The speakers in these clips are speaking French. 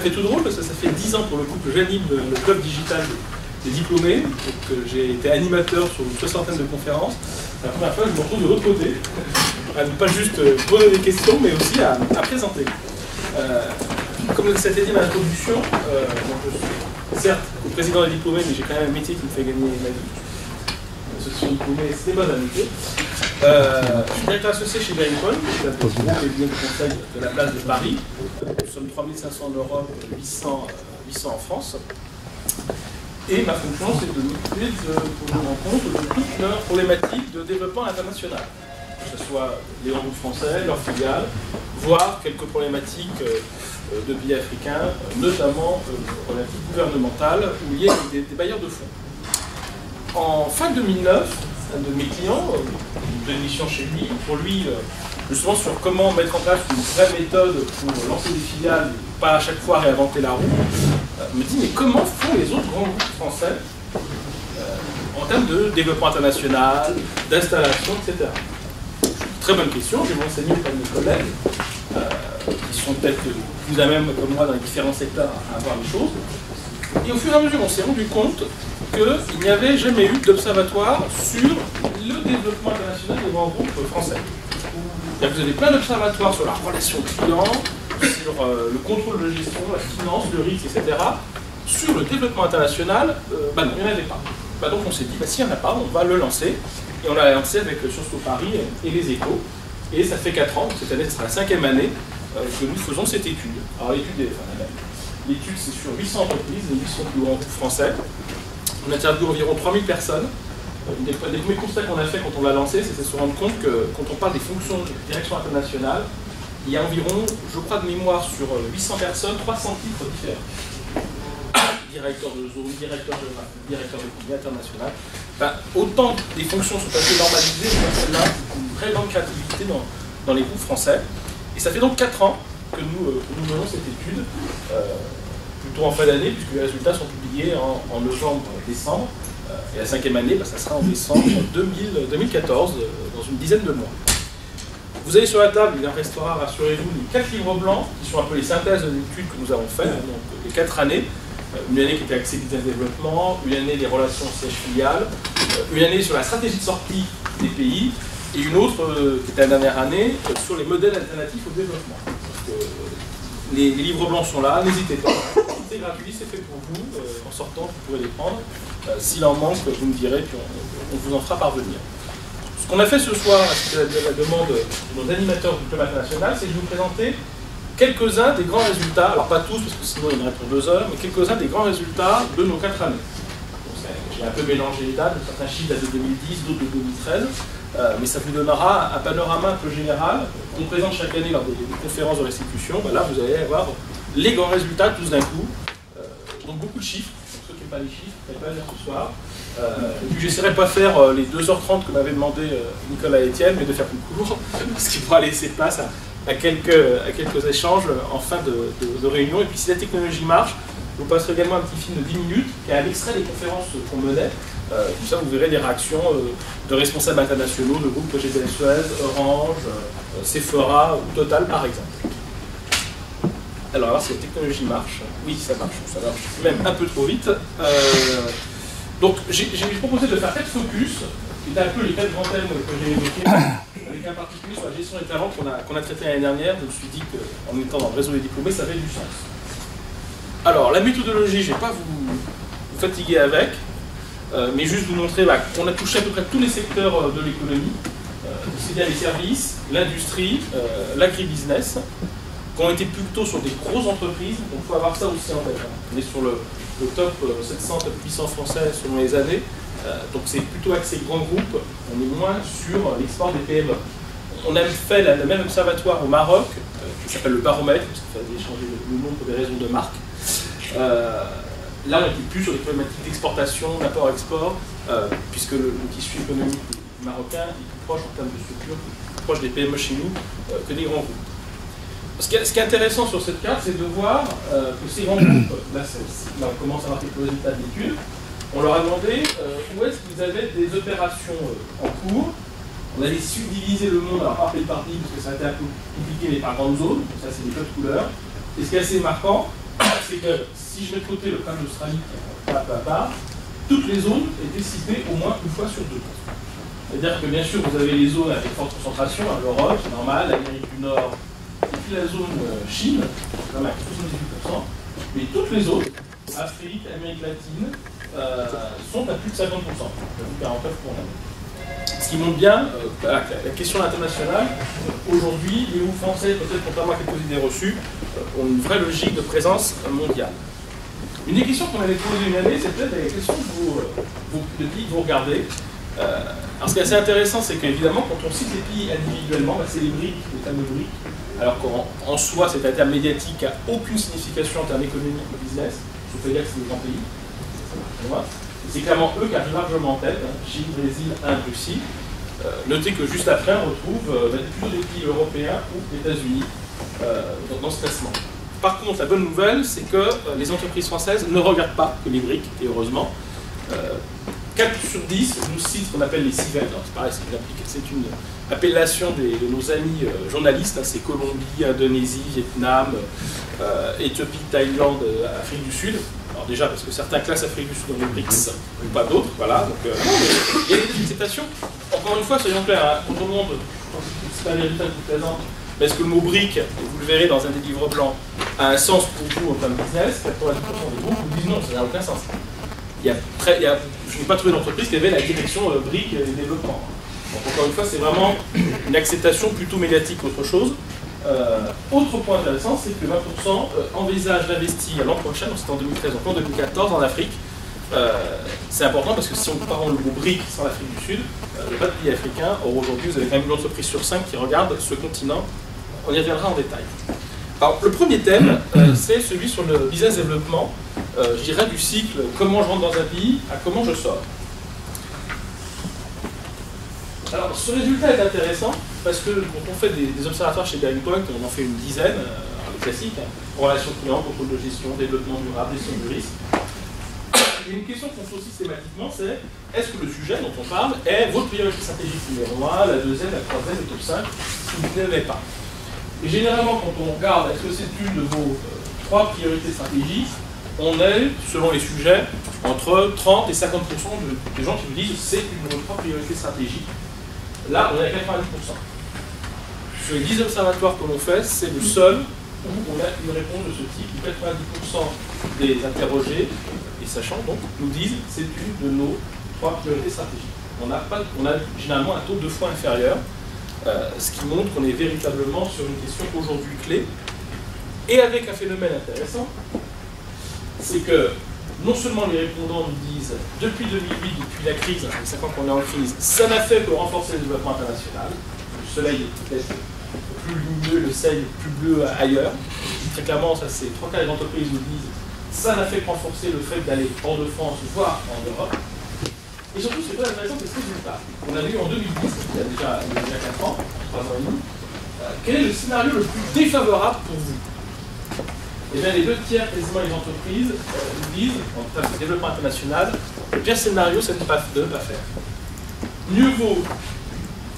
Ça fait tout drôle parce que ça fait 10 ans pour le coup que j'anime le club digital des diplômés, que j'ai été animateur sur une soixantaine de conférences. La première fois, je me retrouve de l'autre côté, à ne pas juste poser des questions, mais aussi à présenter. Comme ça a été dit dans l'introduction, je suis certes président des diplômés, mais j'ai quand même un métier qui me fait gagner ma vie. Ceux qui sont diplômés, c'est des bonnes amitiés. Je suis directeur associé chez Brainpoint, qui est un groupe de conseil de la place de Paris. Nous sommes 3500 en Europe, 800 en France. Et ma fonction, c'est de m'occuper pour nous rendre compte de toutes leurs problématiques de développement international. Que ce soit les grands groupes français, leurs filiales, voire quelques problématiques de pays africains, notamment problématiques gouvernementales ou liées avec des bailleurs de fonds. En fin 2009, un de mes clients, une mission chez lui, pour lui, justement sur comment mettre en place une vraie méthode pour lancer des filiales, pas à chaque fois réinventer la roue, me dit mais comment font les autres grands groupes français en termes de développement international, d'installation, etc. Très bonne question, je vais m'enseigner auprès de mes collègues, qui sont peut-être plus à même comme moi dans les différents secteurs à voir les choses. Et au fur et à mesure, on s'est rendu compte qu'il n'y avait jamais eu d'observatoire sur le développement international des grands groupes français. Vous avez plein d'observatoires sur la relation client, sur le contrôle de gestion, la finance, le risque, etc. Sur le développement international, non, il n'y en avait pas. Donc on s'est dit, s'il n'y en a pas, on va le lancer. Et on l'a lancé avec Sciences Po Paris et les Échos. Et ça fait 4 ans, cette année, ce sera la 5e année que nous faisons cette étude. Alors l'étude, c'est sur 800 entreprises, les 800 plus grands groupes français. On a interviewé environ 3000 personnes. Des premiers constats qu'on a fait quand on l'a lancé, c'est de se rendre compte que quand on parle des fonctions de direction internationale, il y a environ, je crois de mémoire, sur 800 personnes, 300 titres différents. Directeur de zone, directeur de compagnie internationale. Autant des fonctions sont assez normalisées, mais celle-là, une très grande créativité dans les groupes français. Et ça fait donc 4 ans que nous menons cette étude, plutôt en fin d'année, puisque les résultats sont publiés en novembre-décembre. Et la 5e année, ça sera en décembre 2014, dans une dizaine de mois. Vous avez sur la table, il en restera, rassurez-vous, les 4 livres blancs, qui sont un peu les synthèses de l'étude que nous avons faites, donc les 4 années. Une année qui était axée business développement, une année des relations siège-filiales, une année sur la stratégie de sortie des pays, et une autre, qui était la dernière année, sur les modèles alternatifs au développement. Donc, les livres blancs sont là, n'hésitez pas, c'est gratuit, c'est fait pour vous, en sortant, vous pourrez les prendre. S'il en manque, vous me direz, puis on vous en fera parvenir. Ce qu'on a fait ce soir, à la demande de nos animateurs du club international, c'est de vous présenter quelques-uns des grands résultats, alors pas tous, parce que sinon il y en aurait pour 2 heures, mais quelques-uns des grands résultats de nos 4 années. J'ai un peu mélangé les dates, certains chiffres datent de 2010, d'autres de 2013, mais ça vous donnera un panorama un peu général qu'on présente chaque année lors des conférences de restitution. Là, vous allez avoir les grands résultats tous d'un coup, donc beaucoup de chiffres, pour ceux qui n'aiment pas les chiffres, vous n'allez pas venir ce soir. Et puis j'essaierai de ne pas faire les 2h30 que m'avait demandé Nicolas et Étienne, mais de faire plus court, parce qu'il pourra laisser place à quelques échanges en fin de réunion. Et puis si la technologie marche, je vous passerai également un petit film de 10 minutes qui est un extrait des conférences qu'on menait. Tout ça, vous verrez des réactions de responsables internationaux, de groupes GDL Suez, Orange, Sephora ou Total par exemple. Alors si la technologie marche, oui ça marche même un peu trop vite. Donc j'ai proposé de faire 4 focus, qui étaient un peu les 4 grands thèmes que j'ai évoqués, avec un particulier sur la gestion des talents qu'on a traité l'année dernière. Je me suis dit qu'en étant dans le réseau des diplômés, ça avait du sens. Alors la méthodologie, je ne vais pas vous fatiguer avec, mais juste vous montrer qu'on a touché à peu près tous les secteurs de l'économie, c'est bien les services, l'industrie, l'agribusiness, qui ont été plutôt sur des grosses entreprises, donc il faut avoir ça aussi en tête. On est sur le top 700, top 800 français selon les années, donc c'est plutôt axé grands groupes, on est moins sur l'export des PME. On a fait le même observatoire au Maroc, qui s'appelle le baromètre, parce qu'il fallait changer le nom pour des raisons de marque. Là on était plus sur des problématiques d'exportation, d'import-export, puisque le tissu économique marocain est plus proche en termes de structure, plus proche des PME chez nous que des grands groupes. Ce qui est intéressant sur cette carte, c'est de voir que ces grands groupes, là on commence à avoir quelques résultats de l'étude, on leur a demandé où est-ce qu'ils avaient des opérations en cours. On avait subdivisé le monde, alors pas par pays, parce que ça a été un peu compliqué, mais par grandes zones, donc ça c'est des codes couleurs. Et ce qui est assez marquant, c'est que si je mets de côté le cas d'Australie, toutes les zones étaient citées au moins une fois sur deux. C'est-à-dire que bien sûr, vous avez les zones avec forte concentration, hein, l'Europe, c'est normal, l'Amérique du Nord, et puis la zone Chine, quand même à 78%, mais toutes les autres, Afrique, Amérique latine, sont à plus de 50%, 49%. Ce qui montre bien la question internationale, aujourd'hui, les hauts français, peut-être contrairement à quelques idées reçues, ont une vraie logique de présence mondiale. Une des questions qu'on avait posées une année, c'est peut-être la question de pays que vous regardez. Alors ce qui est assez intéressant, c'est qu'évidemment, quand on cite les pays individuellement, c'est les briques, les fameux briques, alors qu'en soi, cet terme médiatique n'a aucune signification en termes économiques ou business, je peux dire que c'est des grands pays. C'est clairement eux qui arrivent largement en tête, hein, Chine, Brésil, Inde, Russie. Notez que juste après, on retrouve plutôt des pays européens ou les États-Unis dans ce classement. Par contre, la bonne nouvelle, c'est que les entreprises françaises ne regardent pas que les briques, et heureusement. 4 sur 10 nous citent ce qu'on appelle les CIVET. C'est pareil, c'est une appellation de nos amis journalistes. Hein, c'est Colombie, Indonésie, Vietnam, Éthiopie, Thaïlande, Afrique du Sud. Alors déjà, parce que certains classent Afrique du Sud dans les BRICS, ou pas d'autres, voilà. Donc, il y a des citations. Encore une fois, soyons clairs, hein, tout le monde, c'est un américain qui vous présente, est-ce que le mot brique, vous le verrez dans un des livres blancs, a un sens pour vous en termes de business? 90% des groupes vous disent non, ça n'a aucun sens. Je n'ai pas trouvé d'entreprise qui avait la direction brique et développement. Donc encore une fois, c'est vraiment une acceptation plutôt médiatique qu'autre chose. Autre point intéressant, c'est que 20% envisagent d'investir l'an prochain, donc c'était en 2013, donc en 2014 en Afrique. C'est important parce que si on compare le mot brique sans l'Afrique du Sud, les pas de pays africains, or aujourd'hui vous avez quand même une entreprise sur 5 qui regarde ce continent. On y reviendra en détail. Alors le premier thème, c'est celui sur le business développement, je dirais du cycle comment je rentre dans un pays à comment je sors. Alors ce résultat est intéressant parce que quand on fait des observatoires chez Bearing Point, on en fait une dizaine, le classique, hein, relations clients, contrôle de gestion, développement durable, gestion du risque. Et une question qu'on se pose systématiquement, c'est est-ce que le sujet dont on parle est votre priorité stratégique numéro 1, la deuxième, la troisième, le top 5, si vous ne l'avez pas. Et généralement, quand on regarde est-ce que c'est une de vos 3 priorités stratégiques, on est, selon les sujets, entre 30 et 50% des gens qui vous disent c'est une de vos 3 priorités stratégiques. Là, on est à 90%. Sur les 10 observatoires que l'on fait, c'est le seul où on a une réponse de ce type, où 90% des interrogés, et sachant donc, nous disent c'est une de nos 3 priorités stratégiques. On a généralement un taux 2 fois inférieur, ce qui montre qu'on est véritablement sur une question aujourd'hui clé, et avec un phénomène intéressant, c'est que non seulement les répondants nous disent depuis 2008, depuis la crise, ça fait 5 ans qu'on est en crise, ça n'a fait que renforcer le développement international. Le soleil est peut-être plus lumineux, le ciel est plus bleu ailleurs. Très clairement, ça c'est 3 quarts des entreprises nous disent ça n'a fait que renforcer le fait d'aller hors de France, voire en Europe. Et surtout, c'est très intéressant, c'est ce résultat. On avait eu en 2010, il y a déjà 4 ans, 3 ans et demi, quel est le scénario le plus défavorable pour vous? Eh bien, les 2 tiers quasiment des entreprises disent, en termes de développement international, le pire scénario, c'est de ne pas faire. Mieux vaut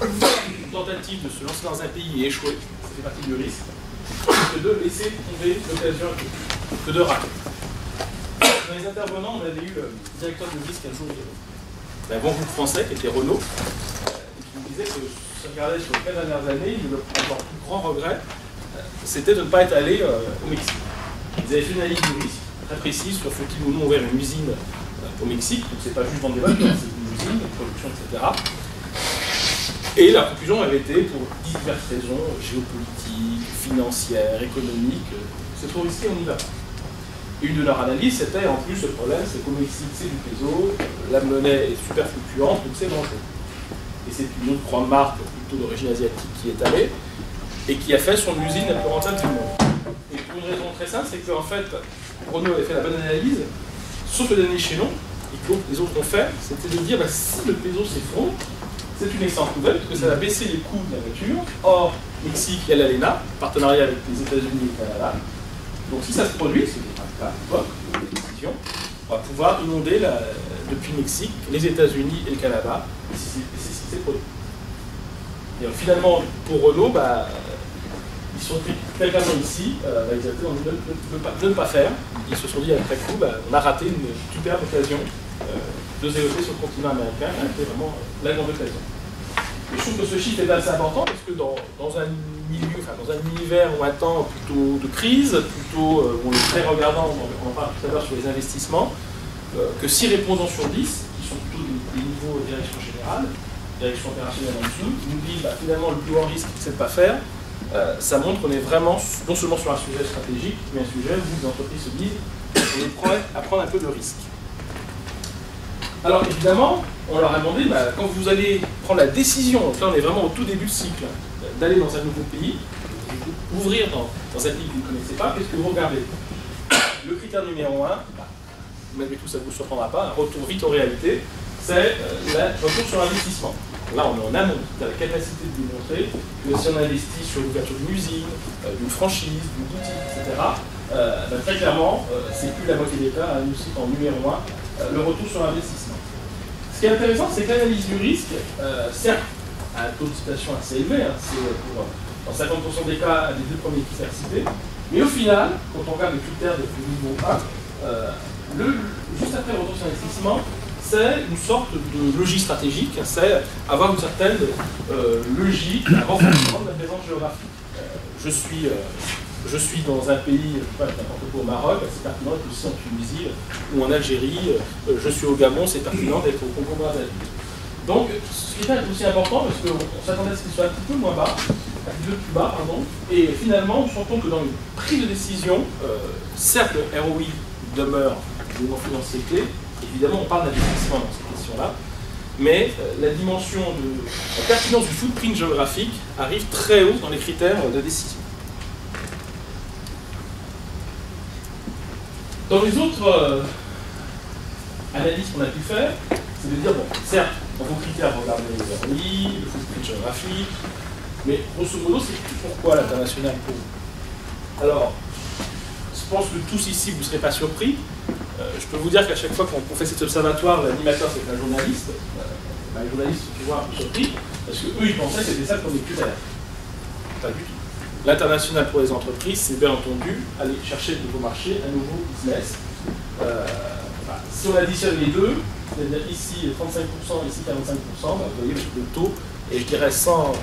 une tentative de se lancer dans un pays et échouer, ça fait partie du risque, que de laisser tomber l'occasion que de rater. Dans les intervenants, on avait eu le directeur de risque un jour d'un grand groupe français qui était Renault, et qui nous disait que si on regardait sur les 4 dernières années, le plus grand regret, c'était de ne pas être allé au Mexique. Ils avaient fait une analyse du risque très précise sur faut-il ou non ouvrir une usine au Mexique, donc c'est pas juste vendre des voitures, c'est une usine, une production, etc. Et la conclusion avait été, pour diverses raisons, géopolitiques, financières, économiques, c'est trop risqué, on n'y va pas. Et une de leurs analyses, c'était en plus le problème, c'est qu'au Mexique c'est du peso, la monnaie est super fluctuante, donc c'est dangereux. Et c'est une autre grande marque, plutôt d'origine asiatique, qui est allée, et qui a fait son usine la plus rentable du monde. Et pour une raison très simple, c'est qu'en fait, Renault avait fait la bonne analyse, sauf le dernier chaînon, et que les autres ont fait, c'était de dire bah, si le peso s'effondre, c'est une excellente nouvelle, parce que ça va baisser les coûts de la voiture. Or, Mexique, il y a l'ALENA, partenariat avec les États-Unis et le Canada. Donc si ça se produit, ce qui n'est pas le cas à l'époque, on va pouvoir inonder depuis le Mexique, les États-Unis et le Canada, et c'est ce qui s'est produit. Et finalement, pour Renault, ils sont pris très clairement ici, exactement, de ne pas faire. Ils se sont dit après coup, on a raté une superbe occasion de se développer sur le continent américain, qui a été vraiment la grande occasion. Et je trouve que ce chiffre est assez important parce que dans un milieu, dans un univers ou un temps plutôt de crise, plutôt où on est très regardant, on en parle tout à l'heure sur les investissements, que 6 répondants sur 10, qui sont plutôt des niveaux direction générale, direction opérationnelle en dessous, nous disent finalement le plus grand risque c'est de ne pas faire. Ça montre qu'on est vraiment non seulement sur un sujet stratégique, mais un sujet où les entreprises se disent on est prêt à prendre un peu de risque. Alors évidemment, on leur a demandé, quand vous allez prendre la décision, donc là on est vraiment au tout début du cycle, d'aller dans un nouveau pays, ouvrir dans un pays que vous ne connaissez pas, qu'est-ce que vous regardez? Le critère numéro 1, malgré tout ça ne vous surprendra pas, un retour vite aux réalités, c'est le retour sur investissement. Là on est en amont, on a la capacité de démontrer que si on investit sur l'ouverture d'une usine, d'une franchise, d'une boutique, etc., très clairement, c'est plus la moitié des cas, nous cite en numéro 1, le retour sur investissement. Ce qui est intéressant, c'est que l'analyse du risque, certes, a un taux de citation assez élevé, c'est dans 50% des cas, les 2 premiers critères cités, mais au final, quand on regarde les critères de niveau 1, juste après le retour sur investissement, c'est une sorte de logique stratégique, c'est avoir une certaine logique, un renforcement de la présence géographique. Je suis dans un pays, n'importe quoi au Maroc, c'est pertinent d'être aussi en Tunisie ou en Algérie, je suis au Gabon, c'est pertinent d'être au Congo-Brazzaville. Donc, ce qui est aussi important, parce qu'on s'attendait à ce qu'il soit un petit peu moins bas, un petit peu plus bas, pardon, et finalement, on se rend compte que dans une prise de décision, certes, le ROI demeure l'élément financier clé, évidemment, on parle d'investissement dans ces questions-là, mais la dimension de la pertinence du footprint géographique arrive très haut dans les critères de décision. Dans les autres analyses qu'on a pu faire, c'est de dire, bon, certes, dans vos critères, regardez les ROI, le footprint géographique, mais grosso modo, c'est pourquoi l'international pour vous? Alors, je pense que tous ici, vous ne serez pas surpris. Je peux vous dire qu'à chaque fois qu'on fait cet observatoire, l'animateur c'est un journaliste. Les journalistes sont toujours un peu surpris, parce qu'eux, ils pensaient que c'était ça qu'on est plus à l'air. Pas du tout. L'international pour les entreprises, c'est bien entendu aller chercher de nouveaux marchés, un nouveau business. Si on additionne les deux, c'est-à-dire ici 35%, ici 45%, vous voyez le taux, et je dirais sans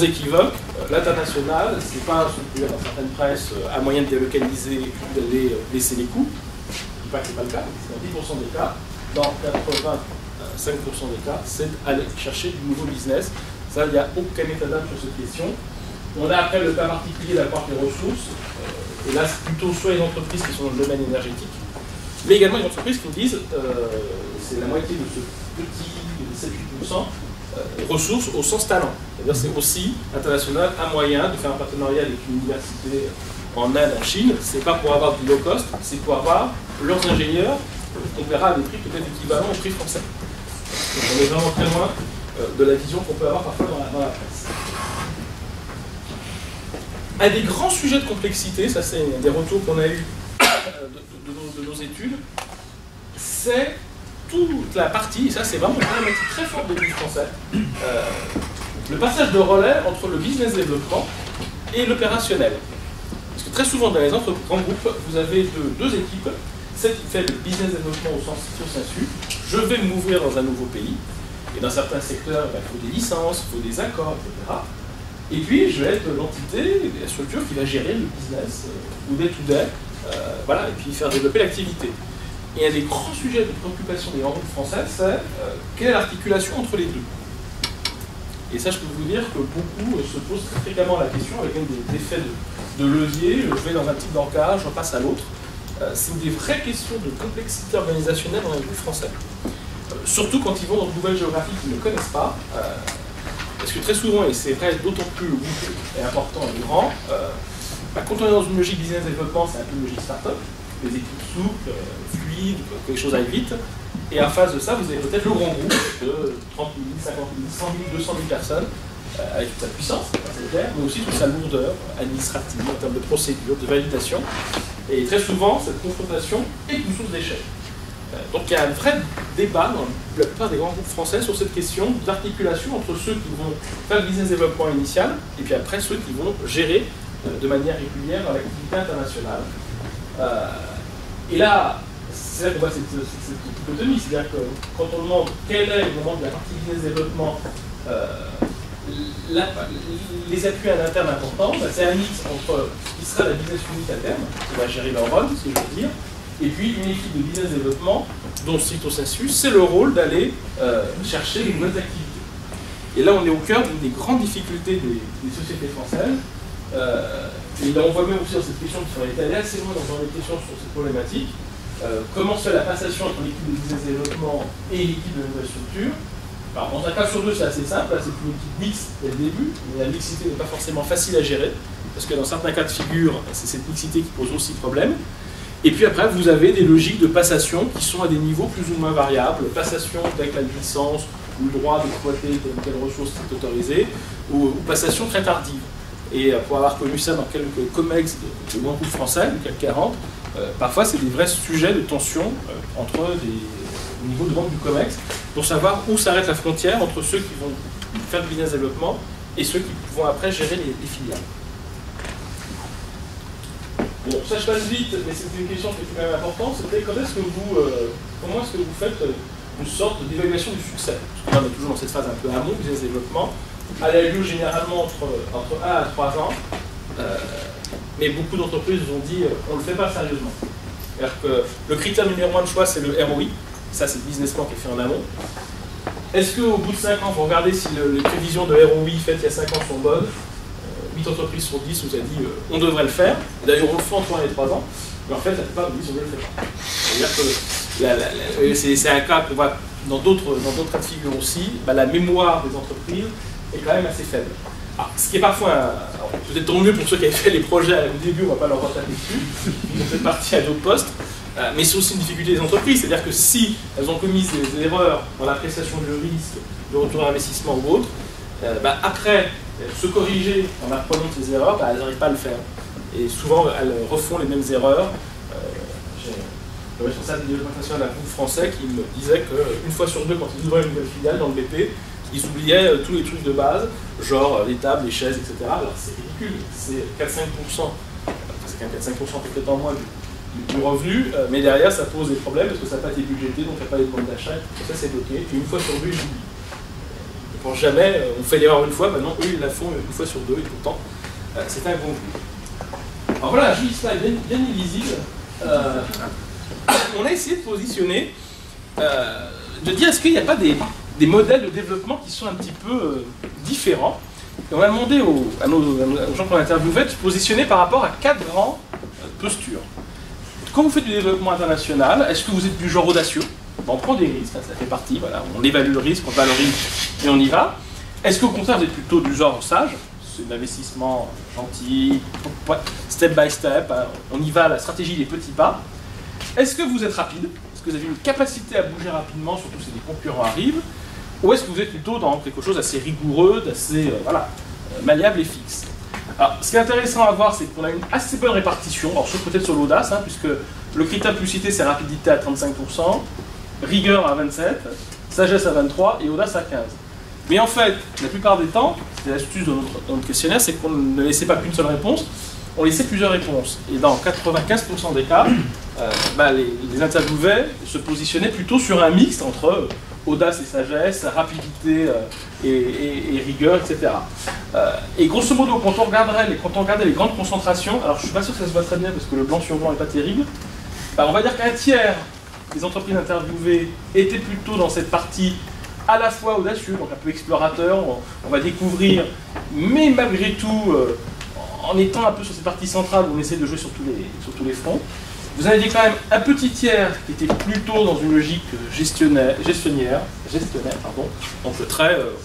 équivoque, l'international, c'est pas un structure dans certaines presses à moyen de délocaliser et d'aller baisser les coûts. Je ne dis pas que ce n'est pas le cas, c'est dans 10% des cas, dans 85% des cas, c'est aller chercher du nouveau business. Ça, il n'y a aucun état d'âme sur cette question. On a après le cas particulier d'avoir des ressources, et là c'est plutôt soit les entreprises qui sont dans le domaine énergétique, mais également les entreprises qui nous disent c'est la moitié de ce petit 7-8% ressources au sens talent. C'est-à-dire c'est aussi international un moyen de faire un partenariat avec une université en Inde, en Chine, c'est pas pour avoir du low cost, c'est pour avoir leurs ingénieurs, on verra à des prix peut-être équivalents au prix français. Donc on est vraiment très loin de la vision qu'on peut avoir parfois dans la presse. Un des grands sujets de complexité, ça c'est des retours qu'on a eu de nos études, c'est toute la partie, et ça c'est vraiment une problématique très forte des pays français, le passage de relais entre le business développement et l'opérationnel. Parce que très souvent dans les grands groupes, vous avez deux équipes, celle qui fait le business développement au sens sensu, je vais m'ouvrir dans un nouveau pays, et dans certains secteurs, il faut des licences, il faut des accords, etc. Et puis, je vais être l'entité, la structure qui va gérer le business, ou day-to-day, voilà, et puis faire développer l'activité. Et un des grands sujets de préoccupation des grands groupes français, c'est quelle est l'articulation entre les deux. Et ça, je peux vous dire que beaucoup se posent très fréquemment la question, avec des effets de levier, je vais dans un type d'encart, je passe à l'autre. C'est des vraies questions de complexité organisationnelle dans les groupes français. Surtout quand ils vont dans de nouvelles géographies qu'ils ne connaissent pas. Parce que très souvent, et c'est vrai d'autant plus le groupe est important et grand, quand on est dans une logique business développement, c'est un peu une logique start-up, des équipes souples, fluides, que les choses aillent vite. Et en face de ça, vous avez peut-être le grand groupe de 30 000, 50 000, 100 000, 200 000 personnes, avec toute sa puissance, c'est clair, mais aussi toute sa lourdeur administrative, en termes de procédure, de validation. Et très souvent, cette confrontation est une source d'échec. Donc il y a un vrai débat dans la plupart des grands groupes français sur cette question d'articulation entre ceux qui vont faire le business développement initial et puis après ceux qui vont gérer de manière régulière dans l'activité internationale. Et là, c'est là qu'on voit cette dichotomie, c'est-à-dire que quand on demande quel est le moment de la partie business développement, les appuis à l'interne importants, bah, c'est un mix entre ce qui sera la business unit à terme, qui va gérer leur run, si je veux dire, et puis une équipe de business développement dont Cito Sensus, c'est le rôle d'aller chercher de nouvelles activités. Et là, on est au cœur d'une des grandes difficultés des sociétés françaises. Et là, on voit même aussi dans cette question qui est allée assez loin dans les questions sur cette problématique. Comment se fait la passation entre l'équipe de business développement et l'équipe de nouvelles structures? Alors, dans un cas sur deux, c'est assez simple, là, c'est une équipe mixte dès le début, mais la mixité n'est pas forcément facile à gérer, parce que dans certains cas de figure, c'est cette mixité qui pose aussi problème. Et puis après, vous avez des logiques de passation qui sont à des niveaux plus ou moins variables, passation avec la licence, ou le droit d'exploiter telle ou telle ressource qui est autorisée, ou passation très tardive. Et pour avoir connu ça dans quelques COMEX de grands groupes français, du CAC 40, parfois c'est des vrais sujets de tension entre au niveau de vente du COMEX, pour savoir où s'arrête la frontière entre ceux qui vont faire du business développement et ceux qui vont après gérer les filiales. Bon, ça je passe vite, mais c'est une question qui est quand même importante, c'était comment est-ce que vous faites une sorte d'évaluation du succès? Parce que là, on est toujours dans cette phase un peu amont, business développement. Elle a lieu généralement entre 1 à 3 ans, mais beaucoup d'entreprises ont dit on ne le fait pas sérieusement. C'est-à-dire que le critère numéro 1 de choix, c'est le ROI. Ça, c'est le business plan qui est fait en amont. Est-ce qu'au bout de 5 ans, vous regardez si les prévisions de ROI faites il y a 5 ans sont bonnes? 8 entreprises sur 10 vous a dit on devrait le faire. D'ailleurs, on le fait entre 1 et 3 ans. Mais en fait, la plupart vous disent on ne le fait pas. C'est-à-dire que c'est un cas qu'on voit dans d'autres cas de figure aussi, bah, la mémoire des entreprises est quand même assez faible. Alors, ce qui est parfois, peut-être tant mieux pour ceux qui avaient fait les projets au début, on ne va pas leur retaper dessus, ils ont fait partie à d'autres postes, mais c'est aussi une difficulté des entreprises, c'est-à-dire que si elles ont commis des erreurs dans l'appréciation du risque, de retour à investissement ou autre, bah, après, se corriger en apprenant de ces erreurs, bah, elles n'arrivent pas à le faire. Et souvent, elles refont les mêmes erreurs. Le responsable du développement international d'un groupe français qui me disait qu'une fois sur deux, quand ils ouvraient une nouvelle filiale dans le BP, ils oubliaient tous les trucs de base, genre les tables, les chaises, etc. Alors c'est ridicule, c'est 4-5%, c'est quand même 4-5% peut-être en moins du revenu, mais derrière ça pose des problèmes parce que ça n'a pas été budgété, donc il n'y a pas les demandes d'achat, tout ça c'est bloqué. Et une fois sur deux, ils oublient. Ils ne pensent jamais, on fait l'erreur une fois, maintenant eux ils la font une fois sur deux, et pourtant c'est un gros but. Alors voilà, un joli slide bien illisible. On a essayé de positionner, de dire est-ce qu'il n'y a pas des modèles de développement qui sont un petit peu différents. Et on a demandé aux gens qu'on interviewait de se positionner par rapport à 4 grandes postures. Quand vous faites du développement international, est-ce que vous êtes du genre audacieux? On prend des risques, ça fait partie, voilà, on évalue le risque, on valorise et on y va. Est-ce qu'au contraire vous êtes plutôt du genre sage? C'est de l'investissement gentil, step by step, on y va, la stratégie des petits pas. Est-ce que vous êtes rapide? Est-ce que vous avez une capacité à bouger rapidement, surtout si des concurrents arrivent? Ou est-ce que vous êtes plutôt dans quelque chose d'assez rigoureux, d'assez malléable et fixe? Alors, ce qui est intéressant à voir, c'est qu'on a une assez bonne répartition, alors sauf peut-être sur l'audace, puisque le critère le plus cité, c'est rapidité à 35%, rigueur à 27%, sagesse à 23% et audace à 15%. Mais en fait, la plupart des temps, c'est l'astuce dans notre questionnaire, c'est qu'on ne laissait pas qu'une seule réponse, on laissait plusieurs réponses. Et dans 95% des cas, les interviewés se positionnaient plutôt sur un mix entre audace et sagesse, rapidité et rigueur, etc. Et grosso modo, quand on regardait les grandes concentrations, alors je ne suis pas sûr que ça se voit très bien parce que le blanc sur blanc n'est pas terrible, on va dire qu'un tiers des entreprises interviewées étaient plutôt dans cette partie à la fois audacieux, donc un peu explorateur, on va découvrir, mais malgré tout, en étant un peu sur cette partie centrale où on essaie de jouer sur tous les fronts. Vous avez quand même un petit tiers qui était plutôt dans une logique gestionnaire, donc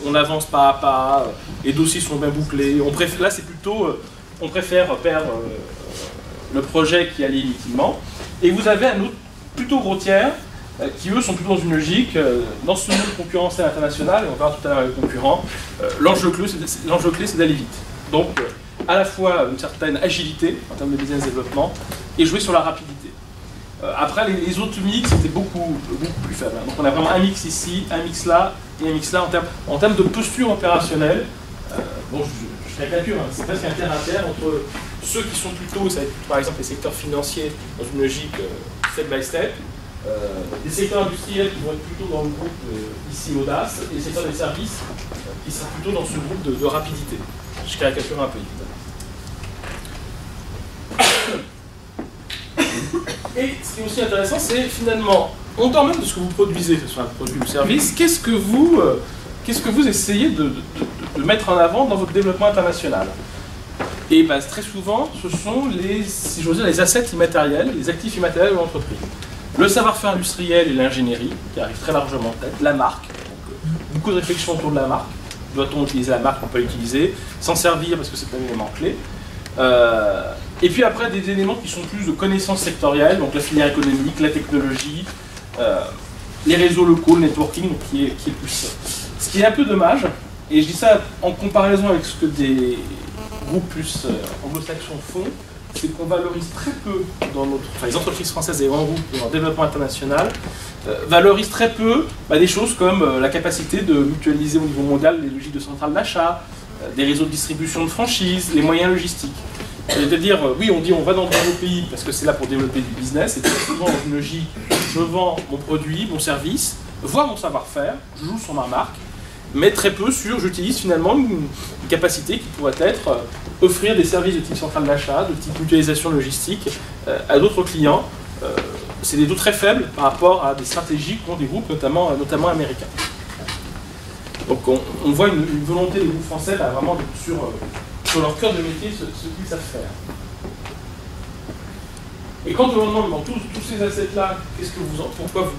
on avance pas à pas, les dossiers sont bien bouclés, là c'est plutôt, on préfère perdre le projet qui allait inutilement, et vous avez un autre plutôt gros tiers qui eux sont plutôt dans une logique, dans ce monde concurrentiel international, et on verra tout à l'heure avec les concurrents, l'enjeu clé c'est d'aller vite. Donc à la fois une certaine agilité en termes de business développement, et jouer sur la rapidité. Après, les autres mix étaient beaucoup plus faibles. Donc on a vraiment un mix ici, un mix là, et un mix là en termes de posture opérationnelle. Bon, je caricature, c'est presque un terre à terre entre ceux qui sont plutôt, ça va être par exemple les secteurs financiers dans une logique step by step, des secteurs industriels qui vont être plutôt dans le groupe ici Audace, et les secteurs des services qui sera plutôt dans ce groupe de rapidité. Je caricature un peu évidemment. Et ce qui est aussi intéressant, c'est finalement, en dehors même de ce que vous produisez, que ce soit un produit ou service, qu'est-ce que vous essayez de mettre en avant dans votre développement international? Et ben, très souvent, ce sont les, si j'ose dire, les assets immatériels, les actifs immatériels de l'entreprise. Le savoir-faire industriel et l'ingénierie, qui arrive très largement en tête, la marque, donc, beaucoup de réflexions autour de la marque. Doit-on utiliser la marque ou pas l'utiliser, s'en servir parce que c'est un élément clé. Et puis après, des éléments qui sont plus de connaissances sectorielles, donc la filière économique, la technologie, les réseaux locaux, le networking, donc qui est plus. Ce qui est un peu dommage, et je dis ça en comparaison avec ce que des groupes plus anglo-saxons font, c'est qu'on valorise très peu dans notre. Enfin, les entreprises françaises et grands groupes dans le développement international valorisent très peu des choses comme la capacité de mutualiser au niveau mondial les logiques de centrales d'achat, des réseaux de distribution de franchises, les moyens logistiques. C'est-à-dire, oui, on dit on va dans de nouveaux pays parce que c'est là pour développer du business, et très souvent dans une logique, je vends mon produit, mon service, voire mon savoir-faire, je joue sur ma marque, mais très peu sur, j'utilise finalement une capacité qui pourrait être offrir des services de type centrale d'achat, de type mutualisation logistique à d'autres clients. C'est des taux très faibles par rapport à des stratégies qu'ont des groupes, notamment américains. Donc on voit une volonté des groupes français là, vraiment sur leur cœur de métier ce qu'ils savent faire. Et quand on demande dans tous ces assets-là,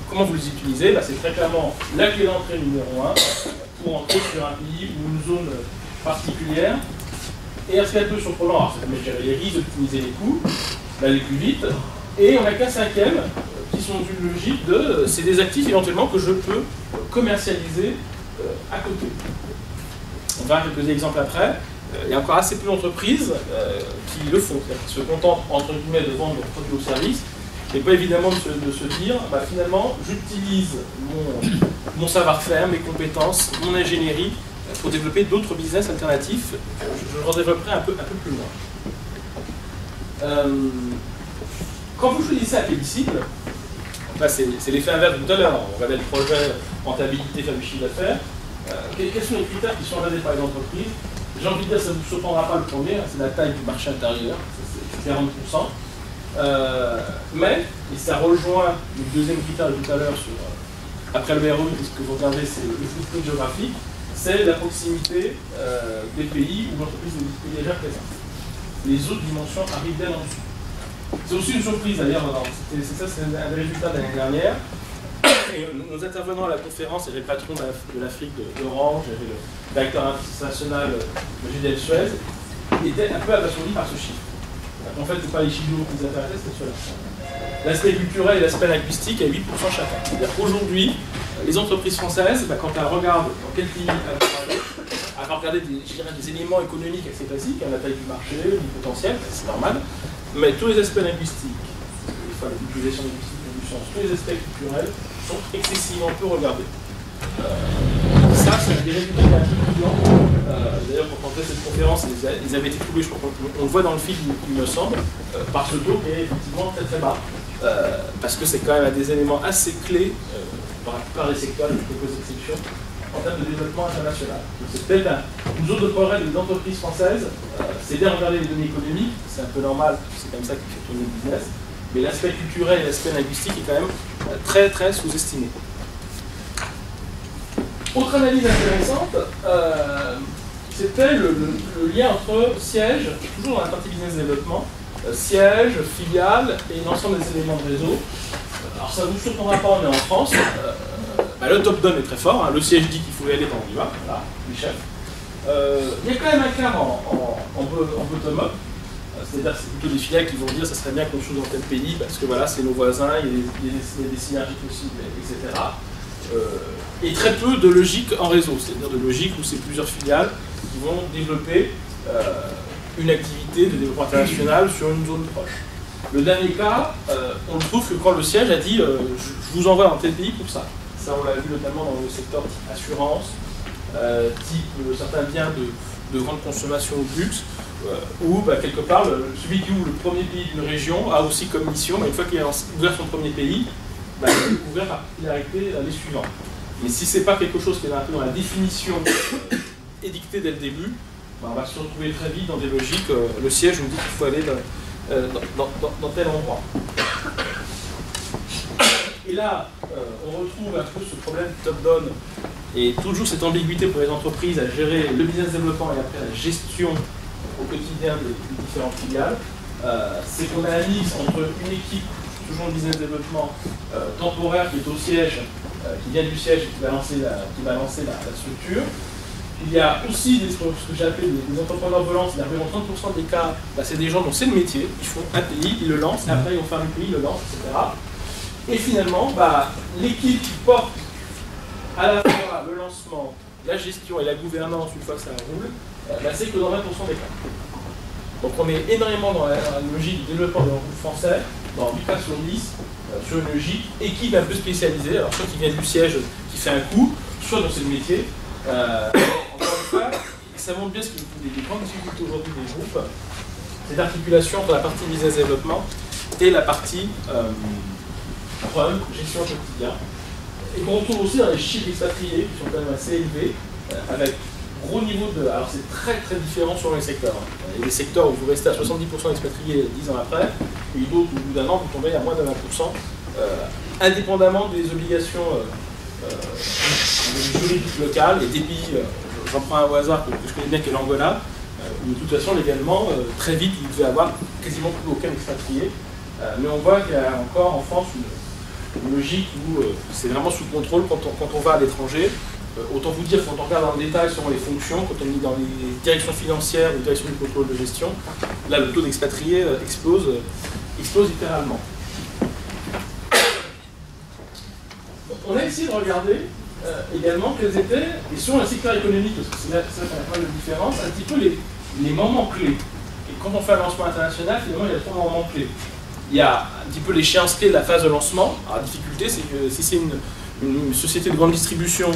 comment vous les utilisez, bah, c'est très clairement la clé d'entrée numéro 1 pour entrer sur un pays ou une zone particulière. Et un peu surprenant, alors ça permet de gérer les risques, d'optimiser les coûts, d'aller plus vite. Et on a qu'un cinquième qui sont d'une logique de c'est des actifs éventuellement que je peux commercialiser à côté. On verra quelques exemples après. Il y a encore assez peu d'entreprises qui le font, c'est-à-dire qui se contentent entre guillemets de vendre leurs produits ou services, et pas évidemment de se dire bah, finalement j'utilise mon savoir-faire, mes compétences, mon ingénierie pour développer d'autres business alternatifs. Je en développerai un peu plus loin. Quand vous choisissez un pays cible, bah, c'est l'effet inverse de tout à l'heure. On regardait le projet, rentabilité, faire du chiffre d'affaires. Quels sont les critères qui sont regardés par les entreprises? J'ai envie de dire, ça ne vous surprendra pas le premier, c'est la taille du marché intérieur, c'est 40%. Mais, et ça rejoint le deuxième critère de tout à l'heure, après le ROI, puisque vous regardez, c'est le footprint géographique, c'est la proximité des pays où l'entreprise est déjà présente. Les autres dimensions arrivent bien en dessous. C'est aussi une surprise d'ailleurs, c'est un des résultats de l'année dernière. Et nos intervenants à la conférence, il y avait le patron de l'Afrique d'Orange, il y avait le directeur international de GDL Suez, était un peu abasourdi par ce chiffre. En fait, ce n'est pas les chiffres qui les intéressaient, c'était cela. L'aspect culturel et l'aspect linguistique à 8% chacun. C'est-à-dire qu'aujourd'hui, les entreprises françaises, quand elles regardent dans quel pays elles vont aller, elles vont regarder des éléments économiques assez basiques, la taille du marché, le potentiel, c'est normal, mais tous les aspects linguistiques, l'utilisation linguistique du sens, tous les aspects culturels sont excessivement peu regardés. Ça, c'est des résultats clients. D'ailleurs, pour tenter cette conférence, ils avaient été trouvés, je crois qu'on le voit dans le film, il me semble, par ce taux qui est effectivement très très bas. Parce que c'est quand même un des éléments assez clés, par les secteurs, avec quelques exceptions, en termes de développement international. C'est peut-être une zone de progrès des entreprises françaises, c'est bien regarder les données économiques, c'est un peu normal, c'est comme ça qu'il fait tourner le business, mais l'aspect culturel et l'aspect linguistique est quand même très très sous-estimé. Autre analyse intéressante, c'était le lien entre siège, toujours dans la partie business développement, siège, filiale et l'ensemble des éléments de réseau. Alors ça ne vous surprendra pas, on est en France, le top-down est très fort, hein, le siège dit qu'il faut y aller, on y va, voilà, les chefs. Il y a quand même un quart en bottom-up, c'est-à-dire que c'est plutôt des filiales qui vont dire ça serait bien qu'on chose dans tel pays parce que voilà, c'est nos voisins, il y a des synergies possibles, etc. Et très peu de logique en réseau, c'est-à-dire de logique où c'est plusieurs filiales qui vont développer une activité de développement international sur une zone proche. Le dernier cas, on le trouve que quand le siège a dit je vous envoie dans tel pays pour ça. Ça, on l'a vu notamment dans le secteur assurance, type certains biens de grande consommation ou de luxe, où quelque part, celui qui ouvre le premier pays d'une région a aussi comme mission, une fois qu'il a ouvert son premier pays, il va découvrir par particularité les suivants. Mais si ce n'est pas quelque chose qui est un peu dans la définition édictée dès le début, on va se retrouver très vite dans des logiques. Le siège nous dit qu'il faut aller dans tel endroit. Et là, on retrouve un peu ce problème top-down et toujours cette ambiguïté pour les entreprises à gérer le business développement et après la gestion au quotidien des différentes filiales. C'est qu'on a un mix entre une équipe, toujours le business développement temporaire qui est au siège, qui vient du siège et qui va lancer la structure. Il y a aussi ce que j'ai appelé des entrepreneurs volants, c'est-à-dire environ 30% des cas, c'est des gens dont c'est le métier, ils font un pays, ils le lancent, après ils vont faire un pays, ils le lancent, etc. Et finalement, l'équipe qui porte à la fois le lancement, la gestion et la gouvernance, une fois que ça roule, c'est que dans 20% des cas. Donc on est énormément dans la logique du développement de groupe français, dans 8 cas sur 10, sur une logique, équipe un peu spécialisée, alors soit qui vient du siège, qui fait un coup, soit dans le métier. Encore une fois, ça montre bien ce qui est des grandes difficultés aujourd'hui des groupes, c'est l'articulation entre la partie business développement et la partie run, gestion au quotidien. Et qu'on retrouve aussi dans les chiffres expatriés, qui sont quand même assez élevés, avec gros niveau de... Alors c'est très très différent sur les secteurs. Il y a des secteurs où vous restez à 70% expatriés 10 ans après, et d'autres où au bout d'un an vous tombez à moins de 20%, indépendamment des obligations juridiques locales et des pays, j'en prends un au hasard que je connais bien qui est l'Angola, où de toute façon légalement, très vite vous devez avoir quasiment plus aucun expatrié. Mais on voit qu'il y a encore en France une logique où c'est vraiment sous contrôle quand on va à l'étranger. Autant vous dire, quand on regarde dans le détail sur les fonctions, quand on est dans les directions financières ou directions du contrôle de gestion, là le taux d'expatriés explose littéralement. Donc, on a essayé de regarder également quels étaient, et sur le secteur économique, parce que c'est là qu'on a pas mal de différence, un petit peu les moments clés. Et quand on fait un lancement international, finalement il y a 3 moments clés. Il y a un petit peu l'échéance clé de la phase de lancement. Alors, la difficulté, c'est que si c'est une société de grande distribution,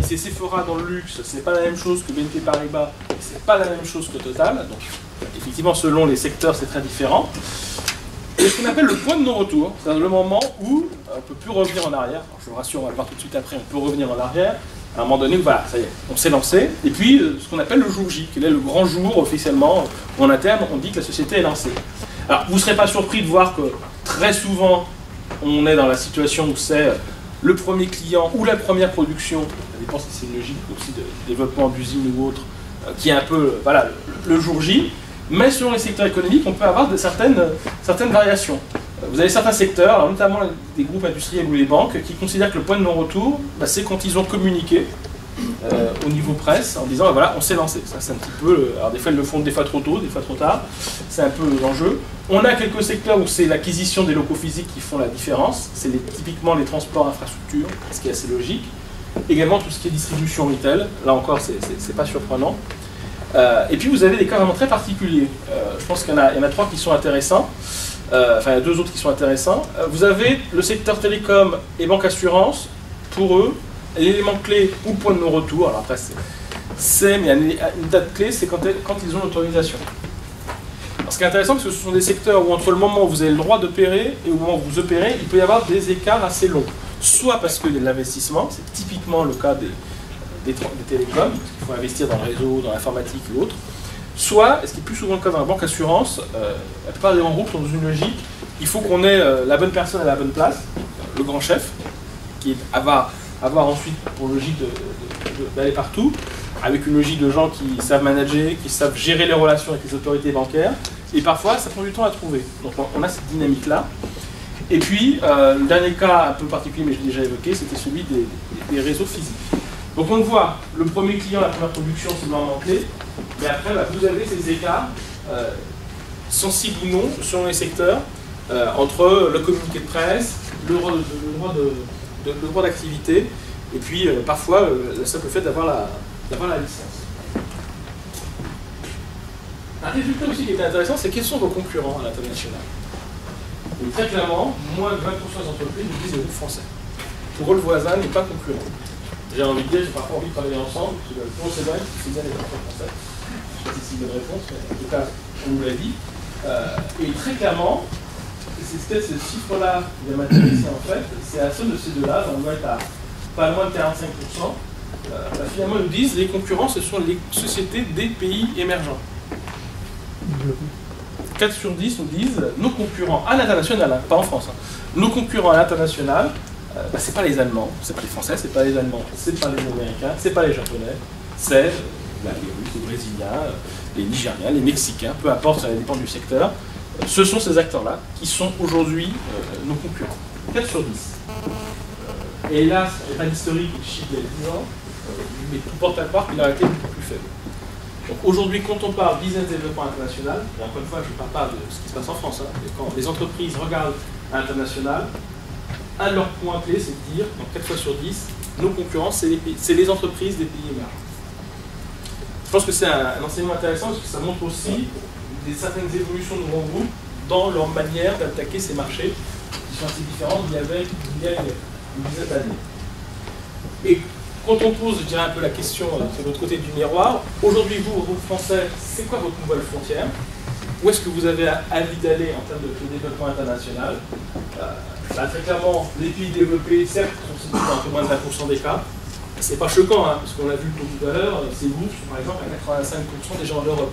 si c'est Sephora dans le luxe, ce n'est pas la même chose que BNP Paribas, ce n'est pas la même chose que Total. Donc, effectivement, selon les secteurs, c'est très différent. Et ce qu'on appelle le point de non-retour, c'est-à-dire le moment où on ne peut plus revenir en arrière. Alors, je vous rassure, on va le voir tout de suite après, on peut revenir en arrière. À un moment donné, voilà, ça y est, on s'est lancé. Et puis, ce qu'on appelle le jour J, qui est le grand jour officiellement, où en interne, on dit que la société est lancée. Alors, vous ne serez pas surpris de voir que très souvent, on est dans la situation où c'est le premier client ou la première production, ça dépend si c'est une logique aussi de développement d'usine ou autre, qui est un peu le jour J. Mais selon les secteurs économiques, on peut avoir certaines variations. Vous avez certains secteurs, alors notamment des groupes industriels ou les banques, qui considèrent que le point de non-retour, c'est quand ils ont communiqué au niveau presse en disant voilà, on s'est lancé. Ça, c'est un petit peu. Alors, des fois, ils le font des fois trop tôt, des fois trop tard. C'est un peu l'enjeu. On a quelques secteurs où c'est l'acquisition des locaux physiques qui font la différence. C'est typiquement les transports, infrastructures, ce qui est assez logique. Également, tout ce qui est distribution retail. Là encore, c'est pas surprenant. Et puis, vous avez des cas vraiment très particuliers. Je pense qu'il y en a 3 qui sont intéressants. Enfin, il y a 2 autres qui sont intéressants. Vous avez le secteur télécom et banque assurance. Pour eux, l'élément clé ou point de non-retour, alors après mais une date clé, c'est quand ils ont l'autorisation. Alors ce qui est intéressant, c'est que ce sont des secteurs où entre le moment où vous avez le droit d'opérer et au moment où vous opérez, il peut y avoir des écarts assez longs. Soit parce qu'il y a de l'investissement, c'est typiquement le cas des télécoms, parce qu'il faut investir dans le réseau, dans l'informatique ou autre. Soit, ce qui est plus souvent le cas dans la banque assurance, la plupart des grands groupes sont dans une logique, il faut qu'on ait la bonne personne à la bonne place, le grand chef, qui va avoir ensuite pour logique d'aller partout, avec une logique de gens qui savent manager, qui savent gérer les relations avec les autorités bancaires, et parfois ça prend du temps à trouver. Donc on a cette dynamique-là. Et puis, le dernier cas un peu particulier, mais je l'ai déjà évoqué, c'était celui des réseaux physiques. Donc on voit, le premier client, la première production, c'est le moment clé, mais après vous avez ces écarts, sensibles ou non, selon les secteurs, entre le communiqué de presse, le droit d'activité, et puis parfois le simple fait d'avoir la licence. Un résultat aussi qui était intéressant, c'est quels sont vos concurrents à l'international. Et très clairement, moins de 20% des entreprises utilisent les groupes français. Pour eux, le voisin n'est pas concurrent. j'ai envie de dire, j'ai parfois envie de travailler ensemble, parce que pour c'est vrai, c'est bien les enfants français. Je ne sais pas si c'est une bonne réponse, mais en tout cas, on nous l'a dit. Et très clairement, c'est ce chiffre-là qui va m'intéresser en fait, c'est à ceux de ces deux-là, on doit être à pas loin de 45%. Finalement, ils nous disent les concurrents, ce sont les sociétés des pays émergents. 4 sur 10 nous disent nos concurrents à l'international, hein, pas en France, hein, nos concurrents à l'international, c'est pas les Allemands, c'est pas les Français, c'est pas les Allemands, c'est pas les Américains, c'est pas les Japonais, c'est les Russes, les Brésiliens, les Nigériens, les Mexicains, peu importe, ça dépend du secteur. Ce sont ces acteurs-là qui sont aujourd'hui nos concurrents. 4 sur 10. Et hélas, je n'ai pas d'historique de chiffre il y a 10 ans, mais tout porte à croire qu'il aurait été beaucoup plus faible. Donc aujourd'hui, quand on parle business développement international, et encore une fois, je ne parle pas de ce qui se passe en France, hein, mais quand les entreprises regardent à l'international, un de leurs points clés, c'est de dire, donc 4 fois sur 10, nos concurrents, c'est les entreprises des pays émergents. Je pense que c'est un enseignement intéressant parce que ça montre aussi certaines évolutions de grands groupes dans leur manière d'attaquer ces marchés qui sont assez différentes d'il y a une dizaine d'années. Et quand on pose, je dirais un peu la question de l'autre côté du miroir, aujourd'hui, vous, au groupe français, c'est quoi votre nouvelle frontière? Où est-ce que vous avez envie d'aller en termes de développement international? Très clairement, les pays développés, certes, sont situés dans un peu moins de 20% des cas. C'est pas choquant, hein, parce qu'on l'a vu tout à l'heure, ces groupes sont par exemple à 85% des gens d'Europe.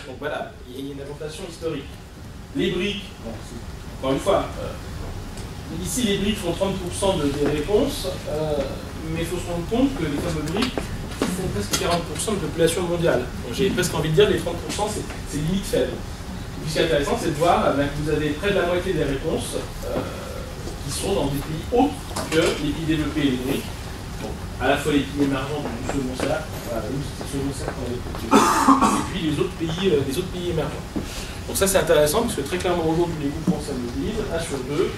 Donc voilà, il y a une implantation historique. Les briques, bon, encore une fois, ici les briques font 30% des réponses, mais il faut se rendre compte que les fameux briques font presque 40% de la population mondiale. Donc j'ai presque envie de dire que les 30% c'est limite faible. Et puis ce qui est intéressant, c'est de voir que vous avez près de la moitié des réponses qui sont dans des pays autres que les pays développés et les briques. Donc, à la fois les pays émergents du second cercle, et puis les autres pays émergents. Donc ça c'est intéressant parce que très clairement aujourd'hui les groupes français me disent 1 sur 2,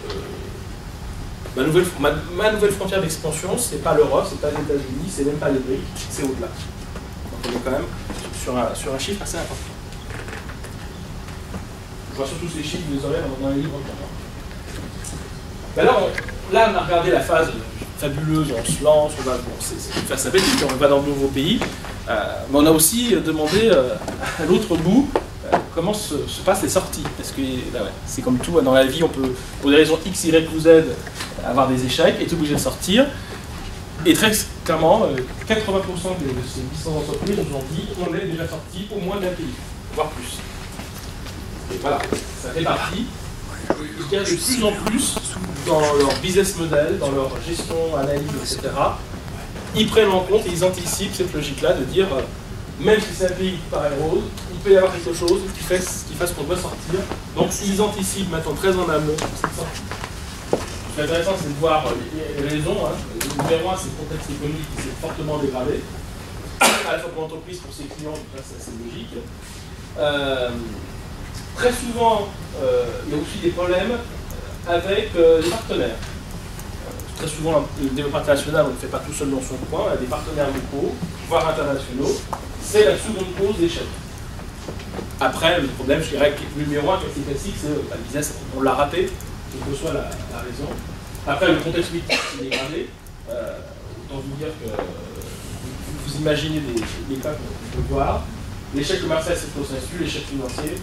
ma nouvelle frontière d'expansion c'est pas l'Europe, c'est pas les États-Unis, c'est même pas les briques, c'est au-delà. Donc on est quand même sur un chiffre assez important. Je vois surtout ces chiffres, vous les aurez dans les livres. Alors là on a regardé la phase fabuleuse, on se lance, on va, bon, c'est une phase sympathique, on va dans de nouveaux pays, mais on a aussi demandé à l'autre bout comment se passent les sorties, parce que là, ouais, c'est comme tout, dans la vie, on peut, pour des raisons X, Y ou Z, avoir des échecs, être obligé de sortir, et très clairement, 80% de ces 800 entreprises nous ont dit qu'on est déjà sorti au moins d'un pays, voire plus. Et voilà, ça fait partie. Il y a de plus en plus dans leur business model, dans leur gestion, analyse, etc. Ils prennent en compte et ils anticipent cette logique-là de dire, même si c'est un pays qui paraît rose, il peut y avoir quelque chose qui fasse qu'on doit sortir. Donc ils anticipent maintenant très en amont cette sortie. Ce qui est intéressant, c'est de voir les raisons. Hein. Le numéro 1, c'est le contexte économique qui s'est fortement dégradé. À la fois pour l'entreprise, pour ses clients, c'est assez logique. Très souvent, il y a aussi des problèmes avec les partenaires. Très souvent, le développement international, on ne le fait pas tout seul dans son coin, on a des partenaires locaux, voire internationaux. C'est la seconde cause d'échec. Après, le problème, je dirais que le numéro 1, qui est classique, c'est le business, on l'a raté, quelle que soit la raison. Après, le contexte politique s'est dégradé. Autant vous dire que vous imaginez les cas qu'on peut voir. L'échec commercial, c'est consensus, l'échec financier.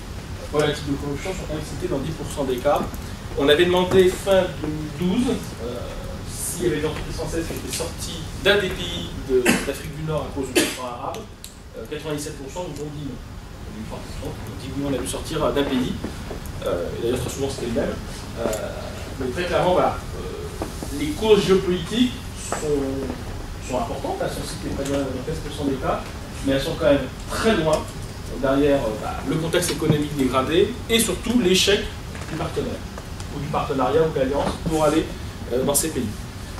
Problématiques de corruption sont quand même citées dans 10% des cas. On avait demandé fin 2012 s'il y avait des entreprises françaises qui étaient sorties d'un des pays d'Afrique du Nord à cause du printemps arabe. 97% nous ont dit non. On dit oui, on a dû sortir d'un pays. D'ailleurs, très souvent c'était le même. Mais très clairement, voilà, les causes géopolitiques sont importantes. Elles sont citées près de 15% des cas, mais elles sont quand même très loin derrière le contexte économique dégradé et surtout l'échec du partenaire, ou du partenariat ou de l'alliance pour aller dans ces pays.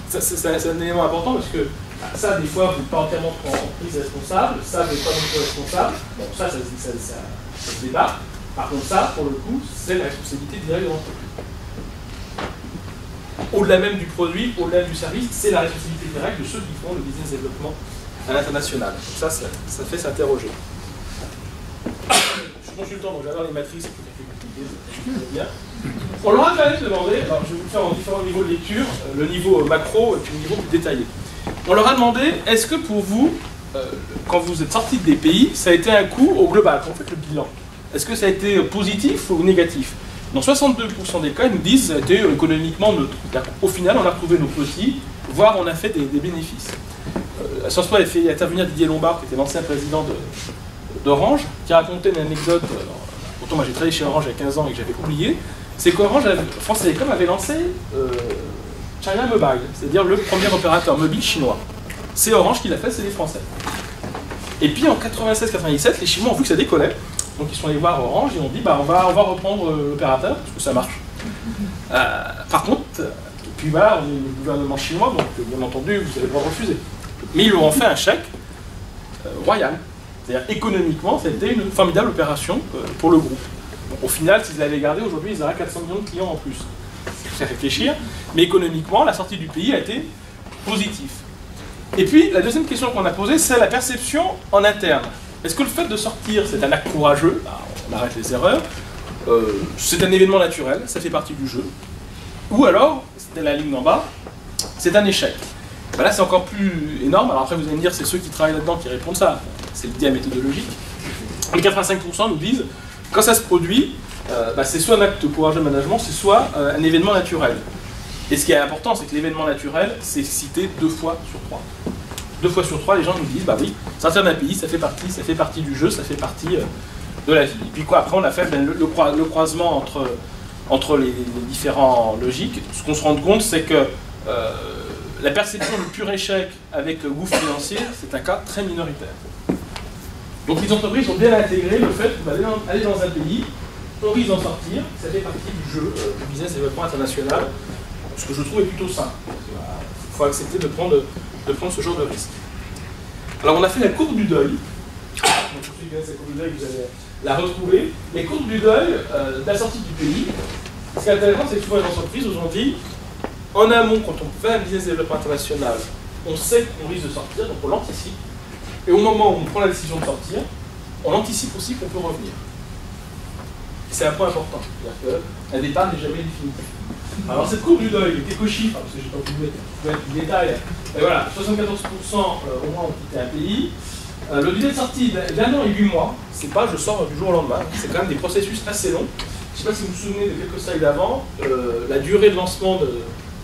C'est un élément important parce que ça, des fois, vous n'êtes pas entièrement prise responsable, ça, vous n'êtes pas non plus responsable. Bon, ça se débat. Par contre, ça, pour le coup, c'est la responsabilité directe de l'entreprise. Au-delà même du produit, au-delà du service, c'est la responsabilité directe de ceux qui font le business développement à l'international. Ça fait s'interroger. Je suis consultant, donc j'adore les matrices, c'est tout à fait compliqué, bien. On leur a quand même demandé, alors je vais vous le faire en différents niveaux de lecture, le niveau macro et puis le niveau plus détaillé. On leur a demandé, est-ce que pour vous, quand vous êtes sortis des pays, ça a été un coup au global, quand vous faites le bilan? Est-ce que ça a été positif ou négatif? Dans 62% des cas, ils nous disent que ça a été économiquement neutre. Au final, on a retrouvé nos petits, voire on a fait des bénéfices. À Sciences Po, il a fait intervenir Didier Lombard, qui était l'ancien président d'Orange, qui a raconté une anecdote, pourtant moi j'ai travaillé chez Orange il y a 15 ans et que j'avais oublié, c'est qu'Orange, France Télécom avait lancé China Mobile, c'est-à-dire le premier opérateur mobile chinois. C'est Orange qui l'a fait, c'est les Français. Et puis en 96-97, les Chinois ont vu que ça décollait. Donc ils sont allés voir Orange et ont dit bah, on va reprendre l'opérateur parce que ça marche. Par contre, et puis voilà, on est le gouvernement chinois, donc bien entendu, vous allez pas refuser. Mais ils leur ont fait un chèque royal. C'est-à-dire économiquement, ça a été une formidable opération pour le groupe. Bon, au final, s'ils l'avaient gardé, aujourd'hui, ils auraient 400 millions de clients en plus. C'est à réfléchir. Mais économiquement, la sortie du pays a été positive. Et puis, la deuxième question qu'on a posée, c'est la perception en interne. Est-ce que le fait de sortir, c'est un acte courageux, on arrête les erreurs, c'est un événement naturel, ça fait partie du jeu, ou alors, c'était la ligne d'en bas, c'est un échec. Ben là, c'est encore plus énorme. Alors après, vous allez me dire, c'est ceux qui travaillent là-dedans qui répondent ça. C'est le biais méthodologique. Les 85% nous disent, quand ça se produit, c'est soit un acte courageux de management, c'est soit un événement naturel. Et ce qui est important, c'est que l'événement naturel, c'est cité 2 fois sur 3. 2 fois sur 3, les gens nous disent, bah oui, sortir d'un pays, ça fait partie du jeu, ça fait partie de la vie. Et puis quoi, après on a fait le croisement entre les différents logiques. Ce qu'on se rend compte, c'est que la perception du pur échec avec le gouffre financier, c'est un cas très minoritaire. Donc les entreprises ont bien intégré le fait d'aller dans un pays, on risque d'en sortir, ça fait partie du jeu du business développement international, ce que je trouve est plutôt sain. Il faut accepter de prendre ce genre de risque. Alors on a fait la courbe du deuil. Donc, pour ceux qui connaissent la courbe du deuil, vous allez la retrouver. Les courbes du deuil de la sortie du pays. Ce qui est intéressant, c'est que souvent les entreprises aujourd'hui, en amont, quand on fait un business développement international, on sait qu'on risque de sortir, donc on l'anticipe. Et au moment où on prend la décision de sortir, on anticipe aussi qu'on peut revenir. C'est un point important. C'est-à-dire qu'un départ n'est jamais définitif. Alors cette courbe du deuil, quelques chiffres, parce que je n'ai pas pu mettre du détail, et voilà, 74% au moins ont quitté un pays. Le délai de sortie d'1 an et 8 mois, c'est pas je sors du jour au lendemain, c'est quand même des processus assez longs. Je ne sais pas si vous vous souvenez de quelques slides d'avant, la durée de lancement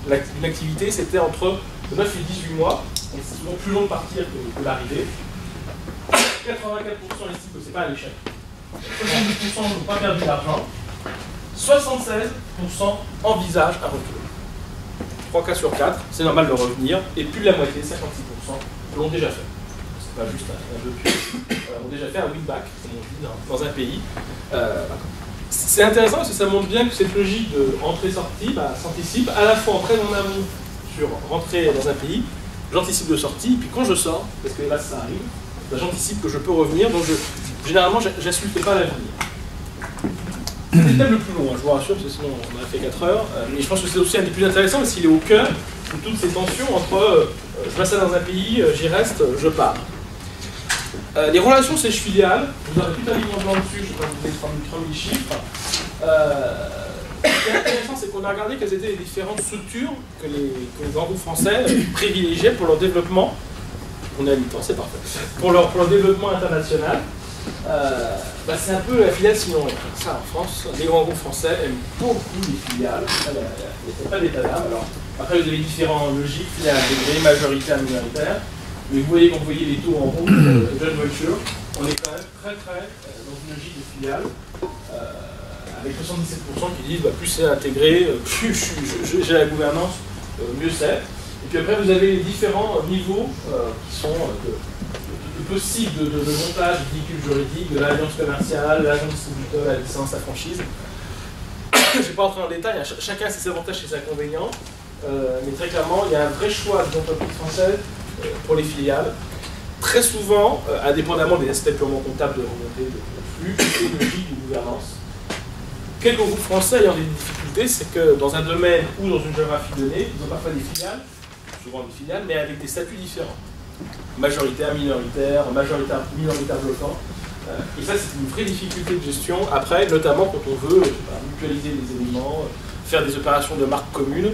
d'une activité, c'était entre 9 et 18 mois, donc c'est souvent plus long de partir que l'arrivée. 84% estiment que ce n'est pas un échec. 70% n'ont pas perdu d'argent. 76% envisagent un retour. 3 cas sur 4, c'est normal de revenir. Et plus de la moitié, 56%, l'ont déjà fait. C'est pas juste un jeu de pioche. Ont déjà fait un win-back, comme on dit, dans un pays. C'est intéressant parce que ça montre bien que cette logique de entrée-sortie s'anticipe à la fois en très en amont sur rentrer dans un pays, j'anticipe de sortie, et puis quand je sors, parce que là ça arrive, j'anticipe que je peux revenir, donc généralement j'insulte pas l'avenir. C'est le thème le plus long, je vous rassure, parce que sinon on a fait 4 heures, mais je pense que c'est aussi un des plus intéressants parce qu'il est au cœur de toutes ces tensions entre je m'installe dans un pays, j'y reste, je pars. Les relations sèche-filiales, vous aurez tout un livre en blanc dessus, je ne vais pas vous prendre les chiffres. Ce qui est intéressant, c'est qu'on a regardé quelles étaient les différentes structures que les grands groupes français privilégiaient pour leur développement. On est à mi-temps, c'est parfait. Pour leur développement international. C'est un peu la filiale sinon rien. Ça, en France, les grands groupes français aiment beaucoup les filiales. Il n'y a pas d'état d'âme. Alors, après, vous avez différentes logiques, filiales intégrées, majoritaires, minoritaires. Mais vous voyez, quand vous voyez les taux en rouge, jeune voiture, on est quand même très dans une logique de filiale. Avec 77% qui disent plus c'est intégré, plus j'ai la gouvernance, mieux c'est. Et puis après, vous avez les différents niveaux qui sont possibles de montage du véhicule juridique, de l'alliance commerciale, l'agent distributeur, la licence, la franchise. Je ne vais pas rentrer en détail, chacun a ses avantages et ses inconvénients, mais très clairement, il y a un vrai choix des entreprises françaises pour les filiales. Très souvent, indépendamment des aspects purement comptables de remontée de flux, et de logique de gouvernance. Quelques groupes français ayant des difficultés, c'est que dans un domaine ou dans une géographie donnée, ils ont parfois des filiales, souvent des filiales, mais avec des statuts différents. Majoritaire, minoritaire, minoritaire bloquant. Et ça, c'est une vraie difficulté de gestion. Après, notamment quand on veut mutualiser les éléments, faire des opérations de marque commune,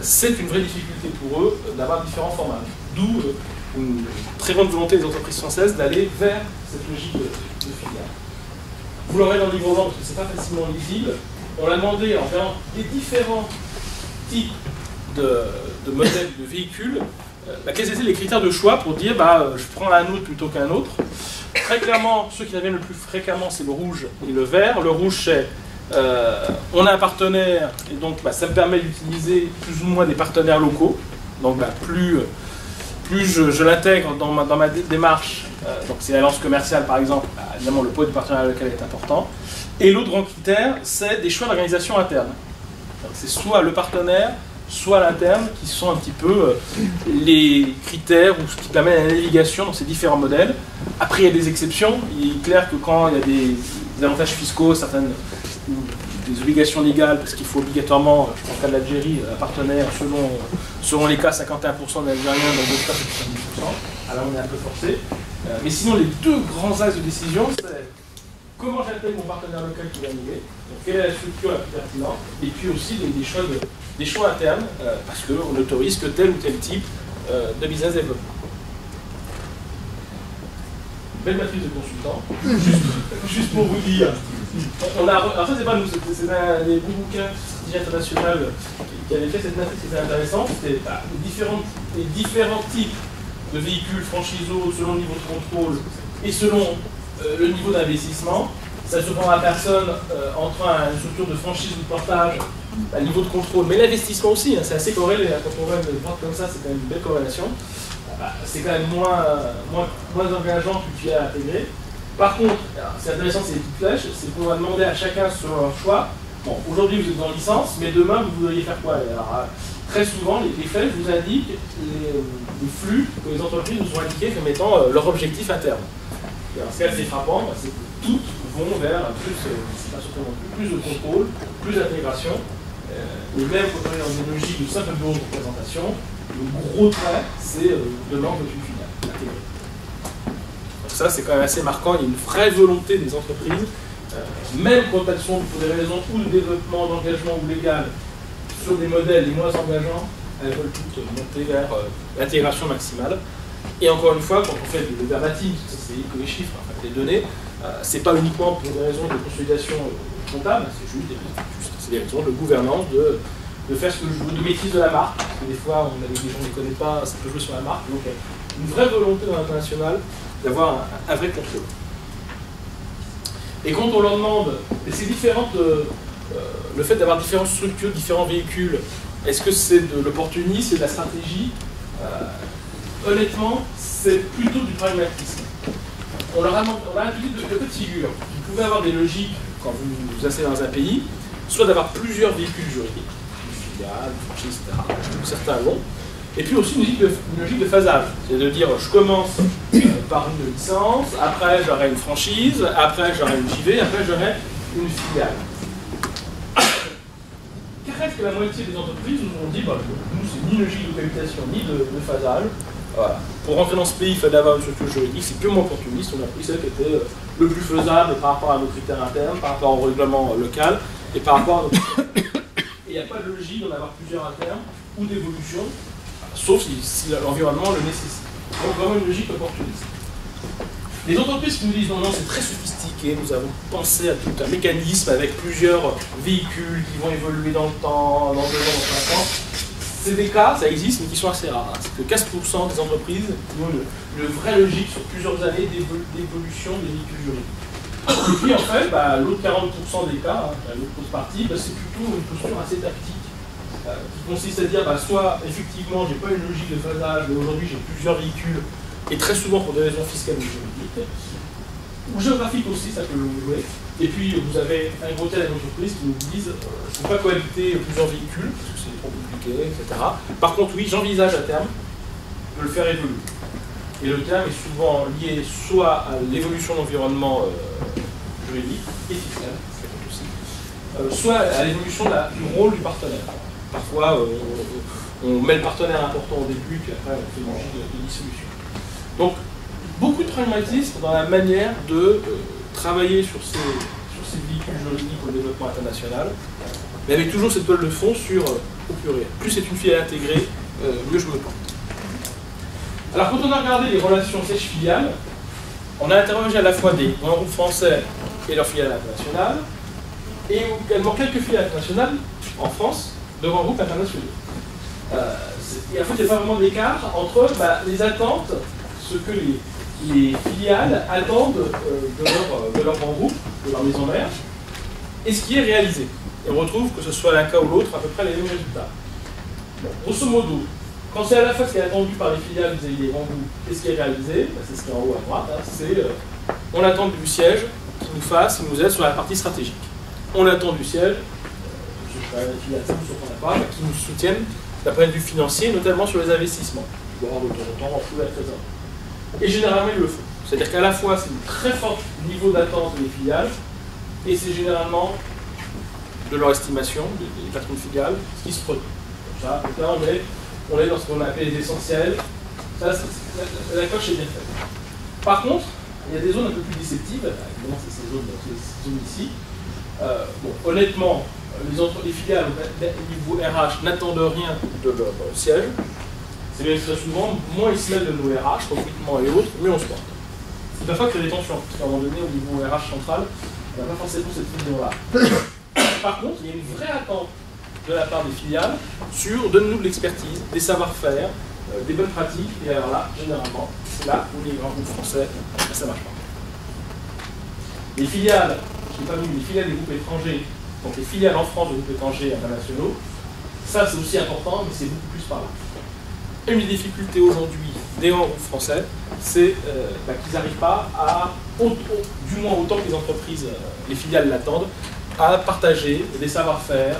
c'est une vraie difficulté pour eux d'avoir différents formats. D'où une très grande volonté des entreprises françaises d'aller vers cette logique de filiale. Vous l'aurez dans le livre blanc parce que c'est pas facilement lisible. On l'a demandé en faisant des différents types de modèles de véhicules, quels étaient les critères de choix pour dire je prends un autre plutôt qu'un autre. Très clairement, ceux qui reviennent le plus fréquemment, c'est le rouge et le vert. Le rouge, c'est on a un partenaire, et donc ça me permet d'utiliser plus ou moins des partenaires locaux. Donc plus je l'intègre dans ma démarche, donc c'est l'alliance commerciale par exemple, évidemment le poids du partenaire local est important. Et l'autre grand critère, c'est des choix d'organisation interne. C'est soit le partenaire, soit l'interne, qui sont un petit peu les critères ou ce qui permet la navigation dans ces différents modèles. Après, il y a des exceptions. Il est clair que quand il y a des avantages fiscaux, certaines des obligations légales, parce qu'il faut obligatoirement, je prends le cas de l'Algérie, un partenaire selon les cas 51% d'Algériens, dans d'autres cas c'est 70%. Alors on est un peu forcé. Mais sinon, les deux grands axes de décision, c'est comment j'intègre mon partenaire local qui va arriver, donc quelle est la structure la plus pertinente, et puis aussi des choix internes, parce qu'on n'autorise que tel ou tel type de business développement. Belle matrice de consultant, juste pour vous dire. Alors ça c'est pas nous, c'est un des bouquins stratégie internationale qui avait fait cette matrice qui était intéressante, c'était les différents types de véhicules franchisaux selon le niveau de contrôle et selon le niveau d'investissement. Ça se prend à personne entre une structure de franchise ou de portage, un niveau de contrôle, mais l'investissement aussi, c'est assez corrélé. Quand on voit une vente comme ça, c'est quand même une belle corrélation. C'est quand même moins engageant que tu as intégré. Par contre, c'est intéressant, c'est des petites flèches, c'est qu'on va demander à chacun selon leur choix. Bon, aujourd'hui vous êtes en licence, mais demain vous voudriez faire quoi? Alors, très souvent, les flèches vous indiquent les flux que les entreprises nous ont indiqués comme étant leur objectif interne. Et en ce cas, c'est frappant, c'est que toutes vont vers plus de contrôle, plus d'intégration. Et même quand on est dans une logique de simple bureau de représentation, le gros trait, c'est de l'entreprise finale, intégrée. Donc ça, c'est quand même assez marquant. Il y a une vraie volonté des entreprises, même quand elles sont pour des raisons ou de développement, d'engagement ou légal, sur des modèles les moins engageants, elles veulent toutes monter vers l'intégration maximale. Et encore une fois, quand on fait des verbatim, c'est que les chiffres, en fait, les données, c'est pas uniquement pour des raisons de consolidation comptable, c'est juste des raisons de gouvernance, de faire ce que je veux, de maîtrise de la marque. Parce que des fois, on a des gens qui ne connaissent pas, ça peut jouer sur la marque. Donc, une vraie volonté dans l'international d'avoir un vrai contrôle. Et quand on leur demande, et c'est différent le fait d'avoir différentes structures, différents véhicules, est-ce que c'est de l'opportunisme, c'est de la stratégie? Honnêtement, c'est plutôt du pragmatisme. On leur a introduit de cas de figure. Vous pouvez avoir des logiques, quand vous vous asseyez dans un pays, soit d'avoir plusieurs véhicules juridiques, une filiale, une franchise, etc. Certains l'ont. Et puis aussi une logique de phasage. C'est de dire, je commence par une licence, après j'aurai une franchise, après j'aurai une JV, après j'aurai une filiale. Presque la moitié des entreprises nous ont dit, nous c'est ni logique de localisation, ni de phasage. Voilà. Pour rentrer dans ce pays, il fallait avoir une structure juridique, c'est purement opportuniste, on a pris celle qui était le plus faisable par rapport à nos critères internes, par rapport au règlement local et par rapport à nos critères. Et il n'y a pas de logique d'en avoir plusieurs internes ou d'évolution, sauf si l'environnement le nécessite. Donc vraiment une logique opportuniste. Les entreprises qui nous disent non, c'est très sophistiqué, nous avons pensé à tout un mécanisme avec plusieurs véhicules qui vont évoluer dans le temps, dans 2 ans, dans 5 ans. C'est des cas, ça existe, mais qui sont assez rares. C'est que 15% des entreprises qui ont une vraie logique sur plusieurs années d'évolution des véhicules juridiques. Et puis en fait, l'autre 40% des cas, l'autre grosse partie, c'est plutôt une posture assez tactique, qui consiste à dire soit effectivement j'ai pas une logique de phasage, mais aujourd'hui j'ai plusieurs véhicules, et très souvent pour des raisons fiscales ou juridiques, ou géographiques aussi, ça peut jouer. Et puis vous avez un gros tel d'entreprises qui nous disent je ne peux pas cohabiter plusieurs véhicules, parce que c'est trop compliqué, etc. Par contre, oui, j'envisage à terme de le faire évoluer. Et le terme est souvent lié soit à l'évolution de l'environnement juridique et fiscal, ça compte aussi, soit à l'évolution du rôle du partenaire. Parfois, on met le partenaire important au début, puis après on fait une logique de dissolution. Donc, beaucoup de pragmatisme dans la manière de travailler sur ces véhicules juridiques au développement international, mais avec toujours cette toile de fond sur au pluriel. Plus c'est une filiale intégrée, mieux je me porte. Alors quand on a regardé les relations siège-filiales, on a interrogé à la fois des grands groupes français et leurs filiales internationales, et également quelques filiales internationales en France de grands groupes internationaux. Et en fait, il n'y a pas vraiment d'écart entre les attentes, ce que les filiales attendent de leur grand groupe, de leur maison mère, et ce qui est réalisé. Et on retrouve, que ce soit l'un cas ou l'autre, à peu près les mêmes résultats. Bon, grosso modo, quand c'est à la fois ce qui est attendu par les filiales vis-à-vis des grands groupes et ce qui est réalisé, c'est ce qui est en haut à droite, c'est on attend du siège qui nous aide sur la partie stratégique. On attend du siège, les filiales qui nous soutiennent d'un point de vue financier, notamment sur les investissements. De temps en temps, on trouve la trésorerie. Et généralement, ils le font. C'est-à-dire qu'à la fois, c'est un très fort niveau d'attente des filiales, et c'est généralement de leur estimation, des patrons de filiales, ce qui se produit. Donc ça, là, on est dans ce qu'on appelle les essentiels. Ça, la coche est bien faite. Par contre, il y a des zones un peu plus déceptives. Évidemment, c'est ces zones ici. Honnêtement, les filiales au niveau RH n'attendent rien de leur siège. C'est bien très souvent, moins ils se mêlent de nos RH, recrutement et autres, mieux on se porte. C'est parfois qu'il y a des tensions, parce qu'à un moment donné, au niveau RH central, on n'a pas forcément cette vision-là. Par contre, il y a une vraie attente de la part des filiales sur donne-nous de l'expertise, des savoir-faire, des bonnes pratiques, et alors là, généralement, c'est là où les grands groupes français, ça ne marche pas. Les filiales, je n'ai pas vu, les filiales des groupes étrangers, donc les filiales en France de groupes étrangers internationaux, ça c'est aussi important, mais c'est beaucoup plus par là. Une des difficultés aujourd'hui des grands groupes français, c'est qu'ils n'arrivent pas à, du moins autant que les entreprises, les filiales l'attendent, à partager des savoir-faire,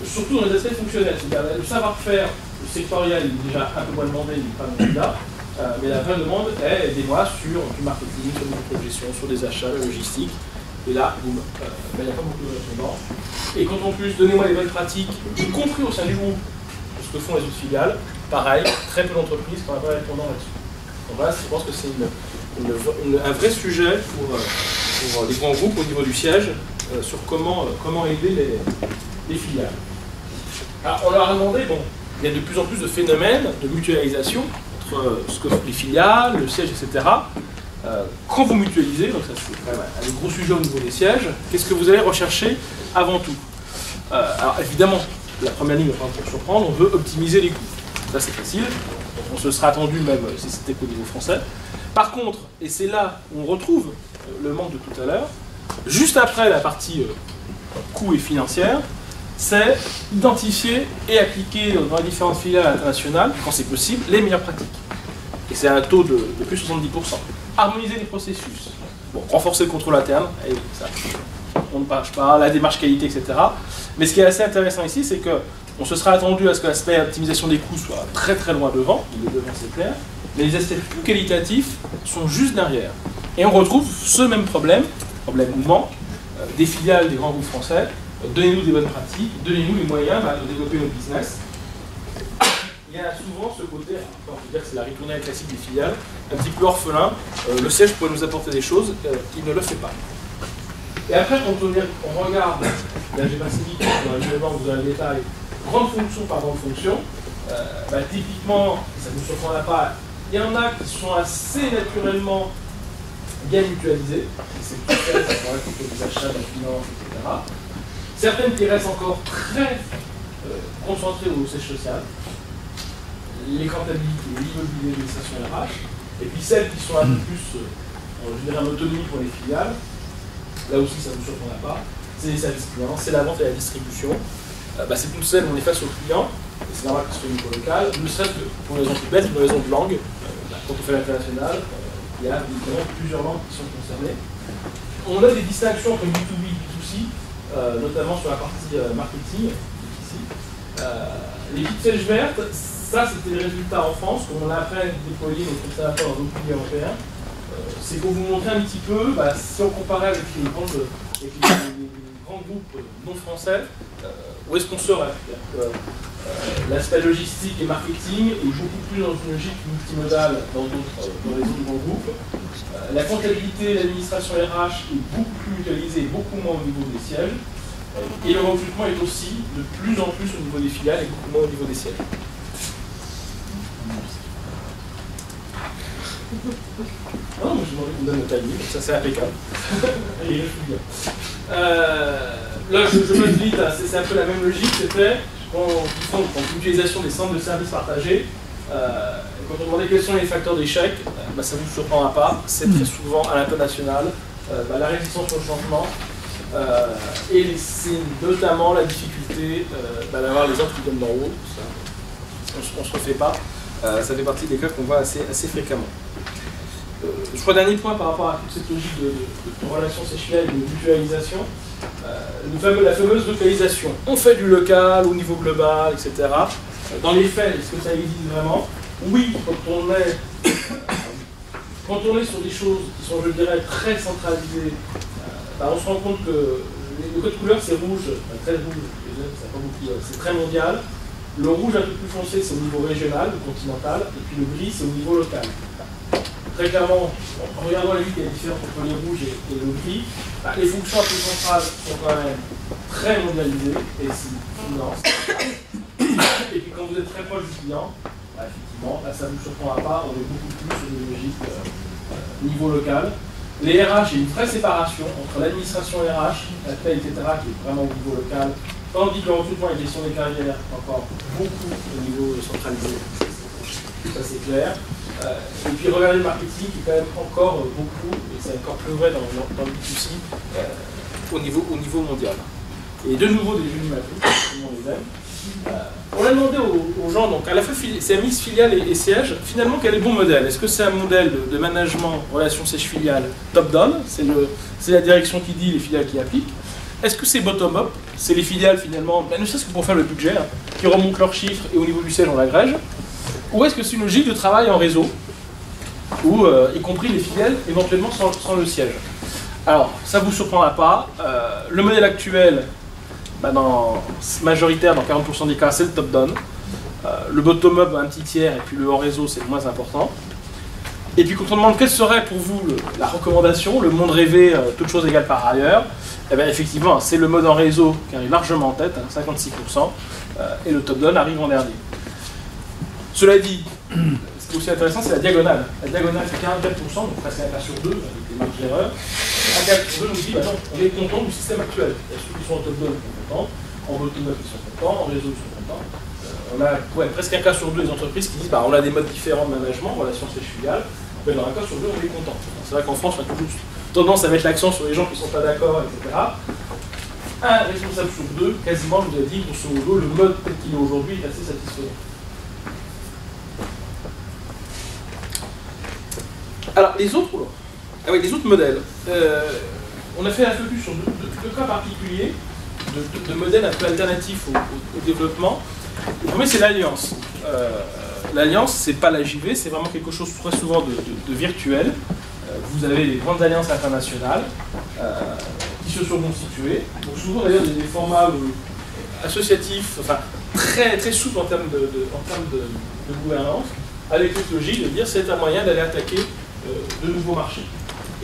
surtout dans les aspects fonctionnels. C'est-à-dire le savoir-faire sectoriel il est déjà un peu moins demandé, il n'est pas non plus là, mais la vraie demande est aidez-moi sur du marketing, sur de gestion, sur des achats, la logistique. Et là, il n'y a pas beaucoup de répondants. Et quand en plus, donnez-moi les bonnes pratiques, y compris au sein du groupe, ce que font les autres filiales, pareil, très peu d'entreprises qui n'ont pas répondant là-dessus. Donc voilà, je pense que c'est un vrai sujet pour les grands groupes au niveau du siège, sur comment aider les filiales. Alors, on leur a demandé, il y a de plus en plus de phénomènes de mutualisation entre ce que font les filiales, le siège, etc. Quand vous mutualisez, donc ça c'est quand même un gros sujet au niveau des sièges, qu'est-ce que vous allez rechercher avant tout? Alors évidemment, la première ligne, on va pas surprendre, on veut optimiser les coûts. Ça c'est facile, on se serait attendu même si c'était qu'au niveau français. Par contre, et c'est là où on retrouve le manque de tout à l'heure, juste après la partie coûts et financière, c'est identifier et appliquer dans les différentes filiales internationales, quand c'est possible, les meilleures pratiques. Et c'est un taux de plus de 70%. Harmoniser les processus. Renforcer le contrôle interne, et ça, on ne parle pas, la démarche qualité, etc. Mais ce qui est assez intéressant ici, c'est qu'on se serait attendu à ce que l'aspect optimisation des coûts soit très très loin devant, le devant c'est clair, mais les aspects plus qualitatifs sont juste derrière. Et on retrouve ce même problème mouvement, des filiales des grands groupes français, donnez-nous des bonnes pratiques, donnez-nous les moyens de développer notre business. Il y a souvent ce côté, on peut dire que c'est la ritournelle classique des filiales, un petit peu orphelin, le siège pourrait nous apporter des choses, il ne le fait pas. Et après, quand on regarde, là j'ai pas dit, je vais voir, vous avez le détail, grande fonction par grande fonction, typiquement, ça ne nous surprendra pas, il y en a qui sont assez naturellement bien mutualisées, c'est plus fait, ça pourrait être des achats, de la finance, etc. Certaines qui restent encore très concentrées au siège social, les comptabilités, l'immobilier, les stations RH, et puis celles qui sont un peu plus, je dirais, en autonomie pour les filiales, là aussi ça ne nous surprendra pas, c'est les services clients, c'est la vente et la distribution, c'est toutes celles où on est face aux clients, et c'est normal que ce soit au niveau local, ne serait-ce que pour une raison plus bête, une raison de langue, quand on fait l'international, il y a évidemment plusieurs langues qui sont concernées. On a des distinctions entre B2B et B2C, notamment sur la partie marketing, ici. Les petites sièges vertes, ça, c'était les résultats en France, comme on a après déployé nos observateurs dans d'autres pays européens. C'est pour vous montrer un petit peu, si on comparait avec les grands groupes non français, où est-ce qu'on serait? L'aspect logistique et marketing est beaucoup plus dans une logique multimodale dans les autres grands groupes. La comptabilité, l'administration RH est beaucoup plus mutualisée, beaucoup moins au niveau des sièges. Et le recrutement est aussi de plus en plus au niveau des filiales et beaucoup moins au niveau des sièges. Non, mais je demandais qu'on me donne le timing, ça c'est impeccable. Et je suis bien. Là, je me dis, c'est un peu la même logique, c'était quand l'utilisation des centres de services partagés, quand on demandait quels sont les facteurs d'échec, ça ne vous surprendra pas, c'est très souvent à l'international, la résistance au changement, et c'est notamment la difficulté d'avoir les ordres qui donnent d'en haut, on ne se refait pas, ça fait partie des cas qu'on voit assez fréquemment. Je crois dernier point par rapport à toute cette logique de relation séchelle et de mutualisation, la fameuse localisation. On fait du local au niveau global, etc. Dans les faits, est-ce que ça existe vraiment? Oui, quand on est sur des choses qui sont, je dirais, très centralisées, on se rend compte que le code couleur c'est rouge, très rouge, c'est très mondial. Le rouge un peu plus foncé c'est au niveau régional, ou continental, et puis le gris c'est au niveau local. Très clairement, en regardant la liste, il y a la différence entre les rouges et le gris. Les fonctions un peu centrales sont quand même très mondialisées, et c'est finance. Et puis quand vous êtes très proche du client, effectivement, là, ça ne vous surprendra pas, on est beaucoup plus sur une logique niveau local. Les RH, il y a une vraie séparation entre l'administration RH, la paie, etc., qui est vraiment au niveau local, tandis que le recrutement et la gestion des carrières, encore beaucoup au niveau centralisé. Ça c'est clair. Et puis regardez le marketing qui est quand même encore beaucoup, et c'est encore plus vrai dans le B2C, au niveau mondial. Et de nouveau des jeunes matrices, tout le monde les aime. On a demandé aux gens, donc à la fois c'est mix filiale et siège, finalement quel est le bon modèle? Est-ce que c'est un modèle de management, relation siège-filiale top-down, c'est la direction qui dit, les filiales qui appliquent? Est-ce que c'est bottom-up? C'est les filiales finalement, ne serait-ce que pour faire le budget, qui remontent leurs chiffres et au niveau du siège on l'agrège? Ou est-ce que c'est une logique de travail en réseau, ou y compris les filiales, éventuellement sans le siège? Alors, ça ne vous surprendra pas, le modèle actuel, majoritaire, dans 40% des cas, c'est le top-down. Le bottom-up, un petit tiers, et puis le hors-réseau, c'est le moins important. Et puis quand on demande quelle serait pour vous la recommandation, le monde rêvé, toutes choses égales par ailleurs, eh bien effectivement, c'est le mode en réseau qui arrive largement en tête, 56%, et le top-down arrive en dernier. Cela dit, ce qui est aussi intéressant, c'est la diagonale. La diagonale, c'est 44%, donc presque un cas sur deux, avec des marges d'erreur. Un cas sur deux nous dit, non, on est content du système actuel. Il y a ceux qui sont en top-down qui sont contents, en bottom-up ils sont contents, en réseau ils sont contents. On a presque un cas sur deux des entreprises qui disent, on a des modes différents de management, relation siège-filiale, mais dans un cas sur deux, on est content. C'est vrai qu'en France, on a toujours tendance à mettre l'accent sur les gens qui ne sont pas d'accord, etc. Un responsable sur deux, quasiment, je vous ai dit, grosso modo, le mode tel qu'il est aujourd'hui est assez satisfaisant. Alors, les autres modèles. On a fait un focus sur deux cas particuliers, de modèles un peu alternatifs au développement. Le premier, c'est l'alliance. L'alliance, c'est pas la JV, c'est vraiment quelque chose très souvent de virtuel. Vous avez les grandes alliances internationales qui se sont constituées. Donc souvent d'ailleurs des formats associatifs, enfin très, très souples en termes de gouvernance, avec cette logique de dire c'est un moyen d'aller attaquer de nouveaux marchés.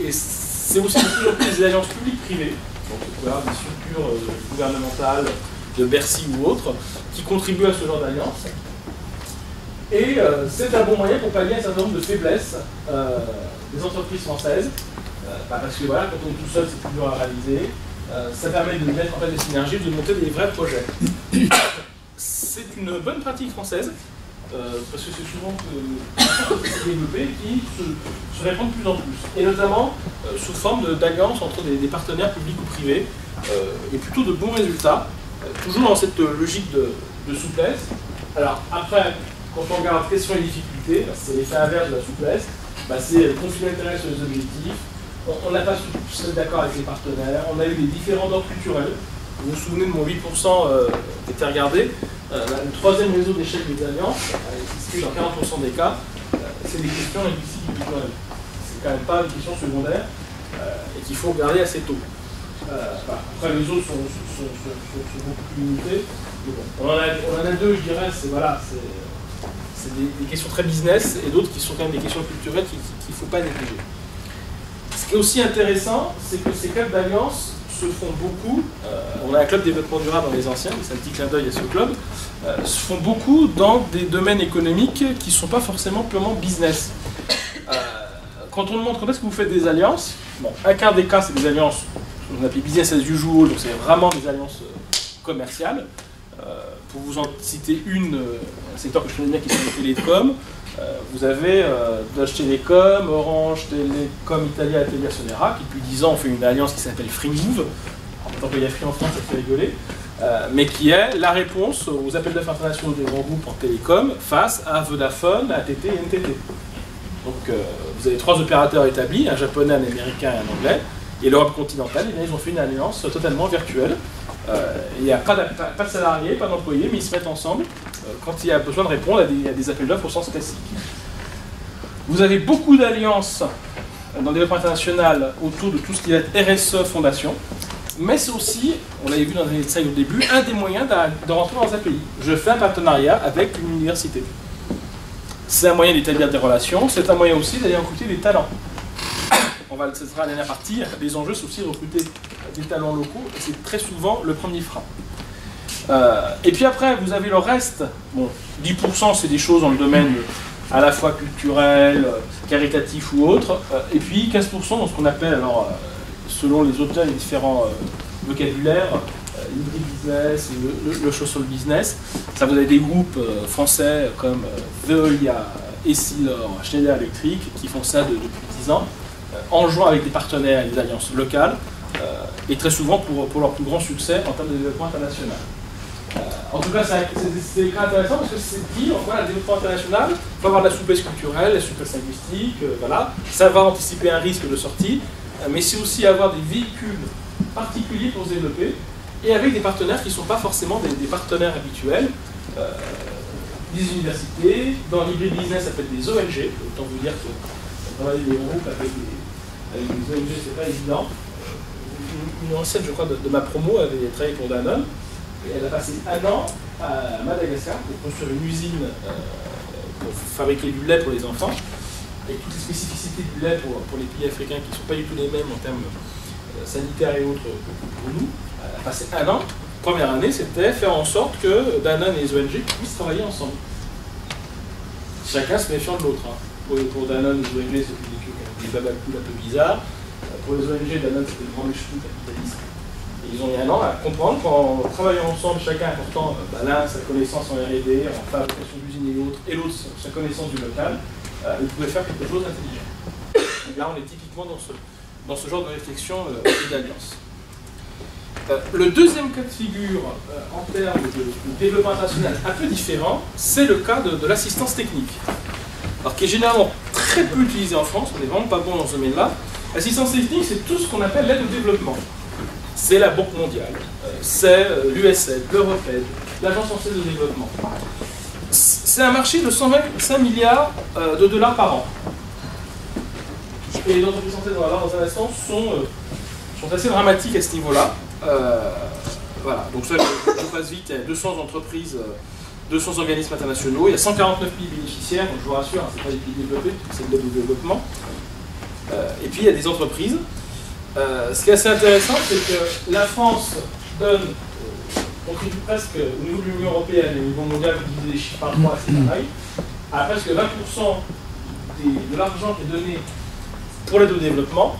Et c'est aussi de plus en plus des alliances publiques-privées, donc voilà, des structures gouvernementales de Bercy ou autres, qui contribuent à ce genre d'alliance. Et c'est un bon moyen pour pallier un certain nombre de faiblesses des entreprises françaises, parce que voilà, quand on est tout seul, c'est plus dur à réaliser. Ça permet de mettre en place des synergies, de monter des vrais projets. C'est une bonne pratique française, parce que c'est souvent développé, qui se répand de plus en plus. Et notamment sous forme d'alliance entre des partenaires publics ou privés, et plutôt de bons résultats, toujours dans cette logique de souplesse. Alors après, quand on regarde quelles sont les difficultés, c'est l'effet inverse de la souplesse, c'est le conflit d'intérêts sur les objectifs, on n'a pas tous être d'accord avec les partenaires, on a eu des différends d'ordre culturel. Vous vous souvenez de mon 8% qui était regardé, le troisième réseau d'échec des alliances, qui dans 40% des cas, c'est des questions linguistiques et culturelles. C'est quand même pas une question secondaire et qu'il faut regarder assez tôt. Après les autres sont beaucoup plus limités. On en a deux, je dirais, c'est des questions très business et d'autres qui sont quand même des questions culturelles qu'il ne faut pas négliger. qui est aussi intéressant, c'est que ces clubs d'alliance se font beaucoup, on a un club développement durable dans les anciens, c'est un petit clin d'œil à ce club, se font beaucoup dans des domaines économiques qui ne sont pas forcément purement business. Quand on demande quand est-ce que vous faites des alliances, bon, un quart des cas c'est des alliances qu'on appelle business as usual, donc c'est vraiment des alliances commerciales. Pour vous en citer un secteur que je connais bien qui sont les télécoms, vous avez Deutsche Telekom, Orange, Telecom Italia et Telia Sonera, qui depuis 10 ans ont fait une alliance qui s'appelle FreeMove. En tant qu'il y a Free en France, ça fait rigoler. Mais qui est la réponse aux appels d'offres internationaux des grands groupes en télécom face à Vodafone, AT&T et NTT. Donc vous avez 3 opérateurs établis, un japonais, un américain et un anglais, et l'Europe continentale, ils ont fait une alliance totalement virtuelle. Il n'y a pas de salariés, pas d'employés, mais ils se mettent ensemble quand il y a besoin de répondre à des appels d'offres au sens classique. Vous avez beaucoup d'alliances dans le développement international autour de tout ce qui est RSE Fondation, mais c'est aussi, on l'avait vu dans les slides au début, un des moyens de rentrer dans un pays. Je fais un partenariat avec une université. C'est un moyen d'établir des relations, c'est un moyen aussi d'aller recruter des talents. Ce sera la dernière partie. Les enjeux, c'est aussi de recruter des talents locaux, et c'est très souvent le premier frein. Et puis après, vous avez le reste. Bon, 10% c'est des choses dans le domaine à la fois culturel, caritatif ou autre, et puis 15% dans ce qu'on appelle, alors, selon les auteurs et les différents vocabulaires, l'hybrid business, le social business. Ça, vous avez des groupes français comme Veolia, Essilor, Schneider Electric qui font ça depuis 10 ans. En jouant avec des partenaires et des alliances locales, et très souvent pour leur plus grand succès en termes de développement international. En tout cas, c'est des cas intéressants parce que c'est dit, voilà, le développement international, il faut avoir de la souplesse culturelle, la souplesse linguistique, voilà, savoir anticiper un risque de sortie, mais c'est aussi avoir des véhicules particuliers pour se développer, et avec des partenaires qui ne sont pas forcément des partenaires habituels, des universités, dans l'hybrid business, ça peut être des ONG, autant vous dire que travailler des groupes avec des ONG, c'est pas évident. Une ancienne, je crois, de ma promo avait travaillé pour Danone, et elle a passé 1 an à Madagascar pour construire une usine pour fabriquer du lait pour les enfants, avec toutes les spécificités du lait pour les pays africains qui ne sont pas du tout les mêmes en termes sanitaires et autres pour nous. Elle a passé 1 an. Première année, c'était faire en sorte que Danone et les ONG puissent travailler ensemble. Chacun se méfiant de l'autre. Hein. Pour Danone, les ONG, c'est des babacous un peu bizarres. Pour les ONG, Danone, c'était le grand méchou capitaliste. Et ils ont mis 1 an à comprendre qu'en travaillant ensemble, chacun apportant l'un sa connaissance en R&D, en fabrication d'usines et autres, et l'autre sa connaissance du local, ils pouvaient faire quelque chose d'intelligent. Là, on est typiquement dans ce genre de réflexion et d'alliance. Le deuxième cas de figure en termes de développement international un peu différent, c'est le cas de l'assistance technique. Alors, qui est généralement très peu utilisé en France, on n'est vraiment pas bon dans ce domaine-là. L'assistance technique, c'est tout ce qu'on appelle l'aide au développement. C'est la Banque mondiale, c'est l'USAID, l'Européenne, l'Agence française de développement. C'est un marché de 125 milliards de dollars par an. Et les entreprises françaises, on va voir dans un instant, sont assez dramatiques à ce niveau-là. Voilà, donc ça, je passe vite, il y a 200 entreprises, 200 organismes internationaux, il y a 149 pays bénéficiaires, donc je vous rassure, ce n'est pas des pays développés, c'est le développement. Et puis il y a des entreprises. Ce qui est assez intéressant, c'est que la France contribue presque au niveau de l'Union européenne et au niveau mondial, vous divisez les chiffres par 3, c'est pareil, à presque 20% de l'argent qui est donné pour l'aide au développement,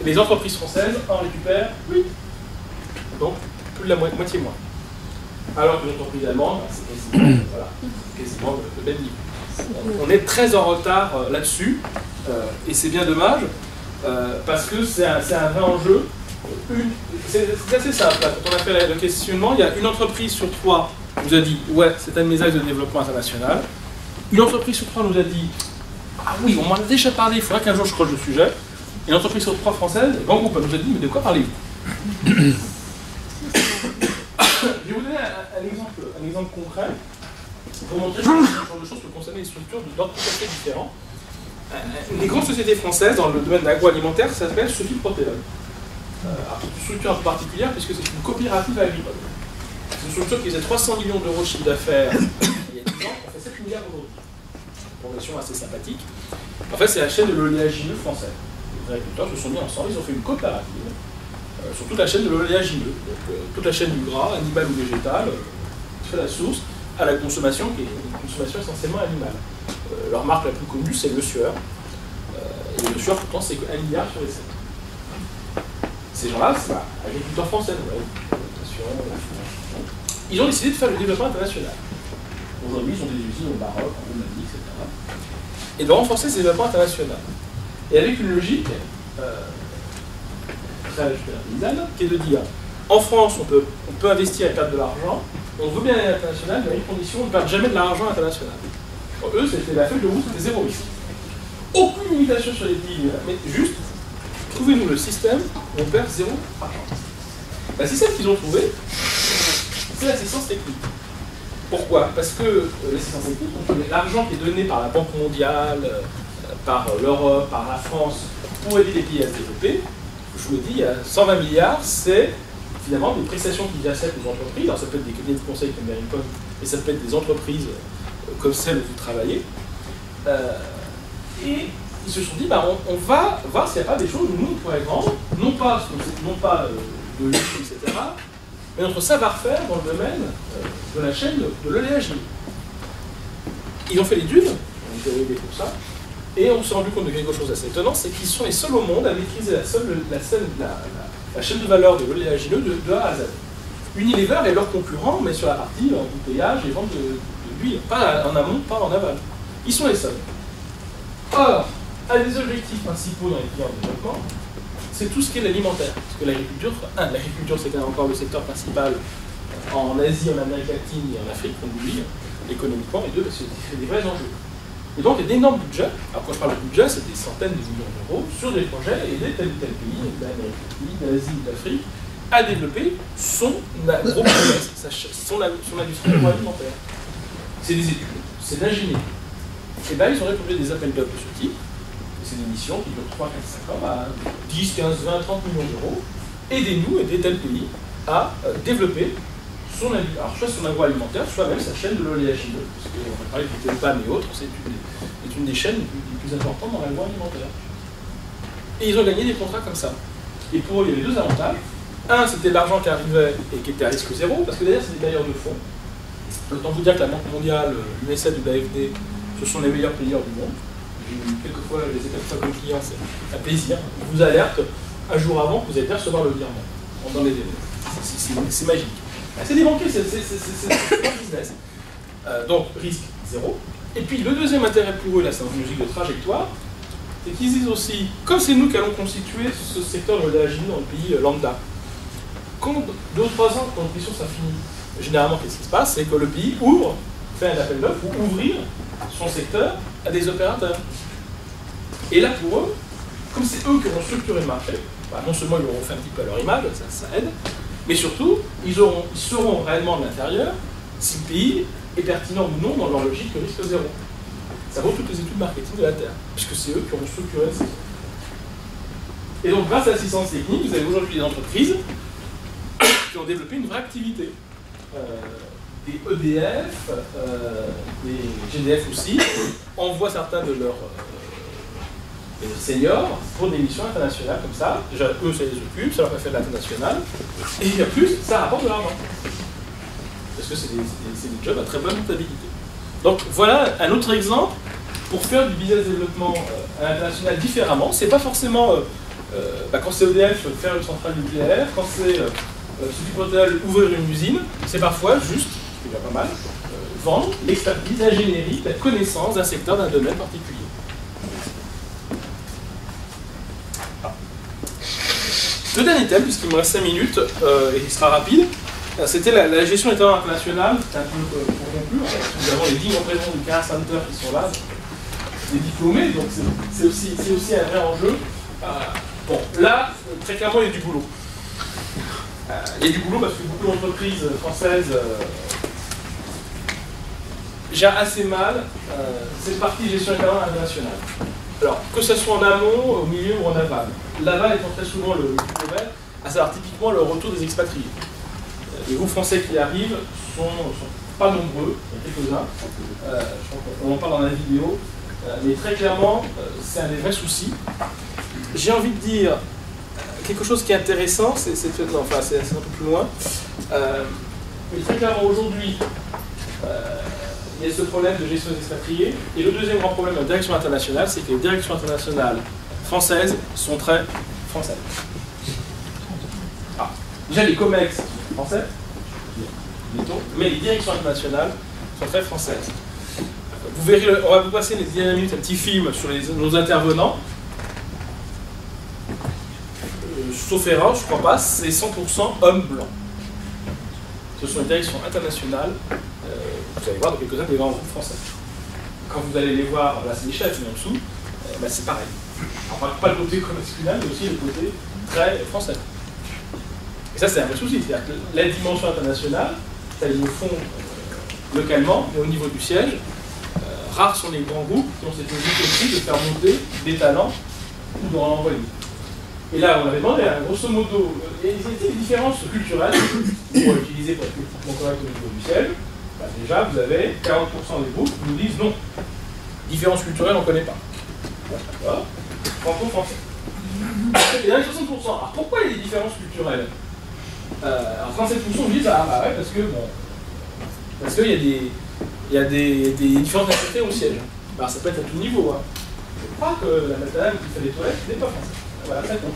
les entreprises françaises en récupèrent 8. Donc plus de la moitié moins. Alors que l'entreprise allemande, c'est quasiment le même niveau. On est très en retard là-dessus, et c'est bien dommage, parce que c'est un vrai enjeu. C'est assez simple. Quand on a fait le questionnement, il y a une entreprise sur 3 qui nous a dit « Ouais, c'est un de mes axes de développement international ». Une entreprise sur 3 nous a dit « Ah oui, on m'en a déjà parlé, il faudra qu'un jour je creuse le sujet ». Et une entreprise sur 3 françaises, le grand groupe, nous a dit « Mais de quoi parlez-vous » Je vais vous donner un exemple concret pour montrer que ce genre de choses peut concerner des structures d'ordre tout à fait différent. Une des grandes sociétés françaises dans le domaine de l'agroalimentaire s'appelle Sophie Protéol. Une structure un peu particulière puisque c'est une coopérative agricole. C'est une structure qui faisait 300 millions d'euros de chiffre d'affaires il y a 10 ans, on fait 7 milliards aujourd'hui. Une progression assez sympathique. En fait, c'est la chaîne de l'oléagineux français. agriculteurs se sont mis ensemble, ils ont fait une coopérative sur toute la chaîne de l'oléagineux, donc toute la chaîne du gras, animal ou végétal, jusqu'à la source, à la consommation qui est une consommation essentiellement animale. Leur marque la plus connue, c'est Le Sueur. Et Le Sueur, pourtant, c'est 1 milliard sur les 7. Ces gens-là, c'est agriculteurs français, ils ont décidé de faire le développement international. Aujourd'hui, ils ont des usines au Maroc, en Roumanie, etc. Et de renforcer ce développement international. Et avec une logique très paysanne, qui est de dire, en France, on peut investir et perdre de l'argent, on veut bien aller à l'international, mais à une condition, on ne perd jamais de l'argent international. Pour eux, c'était la feuille de route, c'était zéro risque. Aucune limitation sur les pays, mais juste, trouvez-nous le système où on perd zéro argent. Le système qu'ils ont trouvé, c'est l'assistance technique. Pourquoi? Parce que l'assistance technique, l'argent qui est donné par la Banque mondiale, par l'Europe, par la France, pour aider les pays à se développer, je vous le dis, il y a 120 milliards, c'est finalement des prestations qu'ils achètent aux entreprises. Alors ça peut être des cabinets de conseil comme Americon, mais ça peut être des entreprises comme celle où vous travaillez. Et ils se sont dit, on va voir s'il n'y a pas des choses où nous on pourrait vendre, non pas de luxe, etc., mais notre savoir-faire dans le domaine de la chaîne de l'oléagineux. Ils ont fait l'étude, ils ont aidé pour ça, et on s'est rendu compte de quelque chose d'assez étonnant, c'est qu'ils sont les seuls au monde à maîtriser la chaîne de valeur de l'oléagineux de A à Z. Unilever est leur concurrent, mais sur la partie embouteillage et vente de l'huile, pas en amont, pas en aval. Ils sont les seuls. Or, un des objectifs principaux dans les pays en développement, c'est tout ce qui est l'alimentaire. Parce que l'agriculture, c'est encore le secteur principal en Asie, en Amérique latine et en Afrique, on oublie, économiquement, et deux, c'est des vrais enjeux. Et donc, il y a d'énormes budgets. Alors, quand je parle de budget, c'est des centaines de millions d'euros sur des projets et aider tel ou tel pays, d'Amérique latine, d'Asie ou d'Afrique, à développer son agro-business, son industrie agroalimentaire. C'est des études, c'est d'ingénierie. Et bien, ils ont répondu des appels d'offres de ce type. C'est des missions qui durent 3, 4, 5 ans à 10, 15, 20, 30 millions d'euros. Aidez-nous, aidez tel pays à développer son agroalimentaire, soit même sa chaîne de l'oléagineux, parce qu'on va parler du téléphone et autres, c'est une des chaînes les plus importantes dans l'agroalimentaire. Et ils ont gagné des contrats comme ça. Et pour eux, il y avait deux avantages. Un, c'était de l'argent qui arrivait et qui était à risque zéro, parce que d'ailleurs, c'est des bailleurs de fonds. Autant vous dire que la Banque mondiale, l'UNESED ou l'AFD, ce sont les meilleurs payeurs du monde. Quelquefois, je les ai quelquefois comme clients, c'est un plaisir. Ils vous alertent un jour avant que vous allez bien recevoir le virement dans les délais. C'est magique. C'est des banquiers, c'est un business. Donc, risque zéro. Et puis, le deuxième intérêt pour eux, là, c'est une logique de trajectoire, c'est qu'ils disent aussi, comme c'est nous qui allons constituer ce secteur de l'oléagineux dans le pays lambda, quand 2 ou 3 ans, quand une question ça finit, généralement, qu'est-ce qui se passe? C'est que le pays fait un appel d'offres ou ouvrir son secteur à des opérateurs. Et là, pour eux, comme c'est eux qui auront structuré le marché, non seulement ils auront fait un petit peu à leur image, ça aide, mais surtout, ils sauront réellement de l'intérieur si le pays est pertinent ou non dans leur logique de risque zéro. Ça vaut toutes les études marketing de la Terre, puisque c'est eux qui auront structuré le secteur. Et donc, grâce à l'assistance technique, vous avez aujourd'hui des entreprises qui ont développé une vraie activité. Des EDF, des GDF aussi, envoient certains de leurs seniors pour des missions internationales comme ça. Déjà, eux, ça les occupe, ça leur fait faire de l'international. Et en plus, ça rapporte de l'argent. Parce que c'est des jobs à très bonne rentabilité. Donc voilà un autre exemple pour faire du business développement à l'international différemment. C'est pas forcément, quand c'est EDF, faire une centrale nucléaire, quand c'est Sofipotal, ouvrir une usine, c'est parfois juste, c'est déjà pas mal, vendre l'expertise, l'ingénierie, la connaissance d'un secteur, d'un domaine particulier. Le dernier thème, puisqu'il me reste 5 minutes, et il sera rapide, c'était la gestion des talents internationaux. C'est un peu pour conclure. Nous avons les 10 représentants du Career Center qui sont là, des diplômés, donc c'est aussi un vrai enjeu. Bon, là, très clairement, il y a du boulot. Il y a du boulot parce que beaucoup d'entreprises françaises gèrent assez mal cette partie gestion des talents internationale. Alors, que ce soit en amont, au milieu ou en aval. L'aval étant très souvent le problème, à savoir typiquement le retour des expatriés. Les groupes français qui arrivent sont pas nombreux, il y a quelques-uns. On en parle dans la vidéo, mais très clairement, c'est un des vrais soucis. j'ai envie de dire quelque chose qui est intéressant, c'est un peu plus loin. Mais très clairement, aujourd'hui, il y a ce problème de gestion des expatriés. Et le deuxième grand problème de la direction internationale, c'est que les directions internationales françaises sont très françaises. Ah, déjà, les COMEX sont français, mais les directions internationales sont très françaises. Vous verrez, on va vous passer les dernières minutes un petit film sur nos intervenants. Sauf erreur, je ne crois pas, c'est 100% hommes blancs. Ce sont les directions internationales, vous allez voir dans quelques-uns des grands groupes français. Quand vous allez les voir, là c'est les chefs, mais en dessous, bah, c'est pareil. Enfin, pas le côté masculin, mais aussi le côté très français. Et ça, c'est un vrai souci. C'est-à-dire que la dimension internationale, ça ils le font localement, mais au niveau du siège, rares sont les grands groupes qui ont cette logique aussi de faire monter des talents ou d'en envoyer. Et là, on avait demandé, grosso modo, il y a des différences culturelles pour utiliser pour être politiquement correct au niveau du siège. Bah, déjà, vous avez 40% des groupes qui nous disent non. Différences culturelles, on ne connaît pas. D'accord. Franco-français. Et là, 60%. Alors pourquoi il y a des différences culturelles? Alors 37% nous disent ah bah ouais, parce qu'il y a des différences nationalités au siège. Alors ça peut être à tout niveau. Hein. Je crois que la maternelle qui fait les toilettes n'est pas française. Voilà, très bon.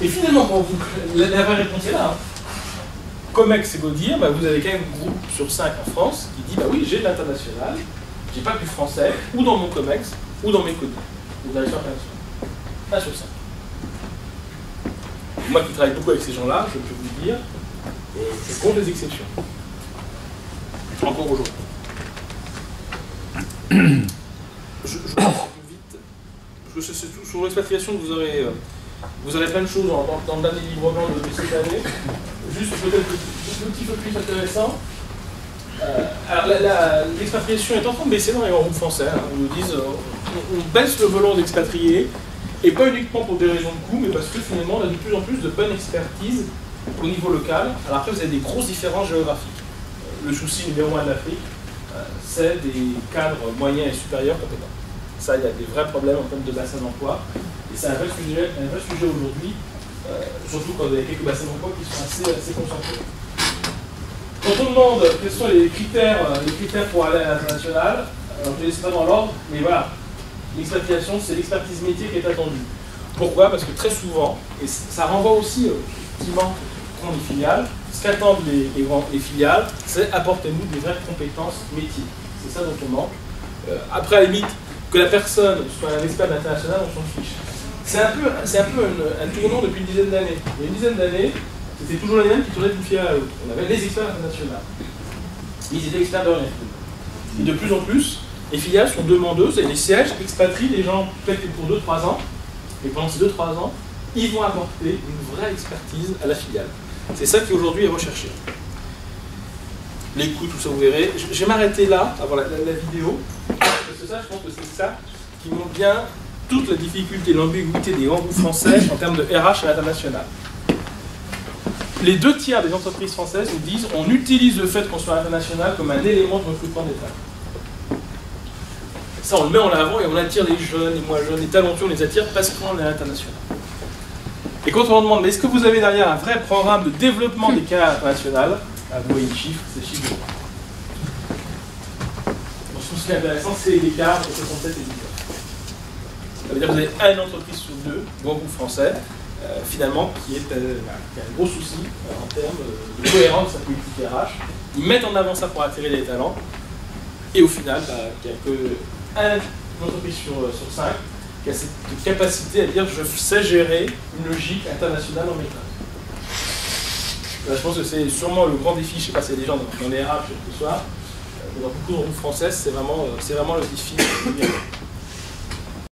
Et finalement, pour vous, la vraie réponse est là. Hein. COMEX, c'est beau dire, bah, vous avez quand même un groupe sur 5 en France qui dit bah oui, j'ai de l'international, j'ai pas du français, ou dans mon COMEX, ou dans mes codes, ou dans les internationales. 1 sur 5. Moi qui travaille beaucoup avec ces gens-là, je peux vous dire, c'est contre les exceptions. Encore aujourd'hui. Je pense vite. Parce que c'est sur l'expatriation que vous aurez plein de choses dans le dernier livre blanc de cette année. Juste peut-être un petit peu plus intéressant. Alors l'expatriation est en train de baisser dans les grands groupes français. Hein. On nous dit on baisse le volant d'expatriés, et pas uniquement pour des raisons de coût, mais parce que finalement on a de plus en plus de bonne expertise au niveau local. Alors après vous avez des grosses différences géographiques. Le souci numéro 1 de l'Afrique, c'est des cadres moyens et supérieurs compétents. Ça, il y a des vrais problèmes en termes de bassin d'emploi. Et c'est un vrai sujet aujourd'hui, surtout quand vous avez quelques bassins d'emploi qui sont assez concentrés. Quand on demande quels sont les critères pour aller à l'international, je ne les laisse pas dans l'ordre, mais voilà, l'expatriation, c'est l'expertise métier qui est attendue. Pourquoi? Parce que très souvent, et ça renvoie aussi effectivement dans les filiales, ce qu'attendent les filiales, c'est apportez-nous des vraies compétences métiers. C'est ça dont on manque. Après, à la limite, que la personne soit un expert international, on s'en fiche. C'est un peu un tournant depuis une dizaine d'années. Il y a une dizaine d'années, c'était toujours les mêmes qui tournaient d'une filiale à l'autre. On avait les experts internationaux. Ils étaient experts de rien. Et de plus en plus, les filiales sont demandeuses et les sièges expatrient les gens peut-être pour 2-3 ans. Et pendant ces 2-3 ans, ils vont apporter une vraie expertise à la filiale. C'est ça qui aujourd'hui est recherché. Les coûts, tout ça, vous verrez. Je vais m'arrêter là, avant la vidéo. Parce que ça, je pense que c'est ça qui montre bien toute la difficulté, l'ambiguïté des grands groupes français en termes de RH à l'international. Les 2 tiers des entreprises françaises nous disent on utilise le fait qu'on soit international comme un élément de recrutement d'État. Ça, on le met en avant et on attire les jeunes, les moins jeunes, les talentueux, on les attire parce qu'on est international. Et quand on leur demande, mais est-ce que vous avez derrière un vrai programme de développement des carrières internationales, vous voyez le chiffre, c'est le chiffre. Donc, ce qui est intéressant, c'est l'écart entre 67 et 19. Ça veut dire que vous avez une entreprise sur 2, gros groupe français, finalement, qui a un gros souci en termes de cohérence de sa politique RH. Ils mettent en avant ça pour attirer les talents, et au final, il n'y a qu'une entreprise sur 5 qui a cette capacité à dire je sais gérer une logique internationale en méthode. Je pense que c'est sûrement le grand défi, je ne sais pas s'il y a des gens dans les RH ce soir, dans beaucoup de groupes français, c'est vraiment le défi.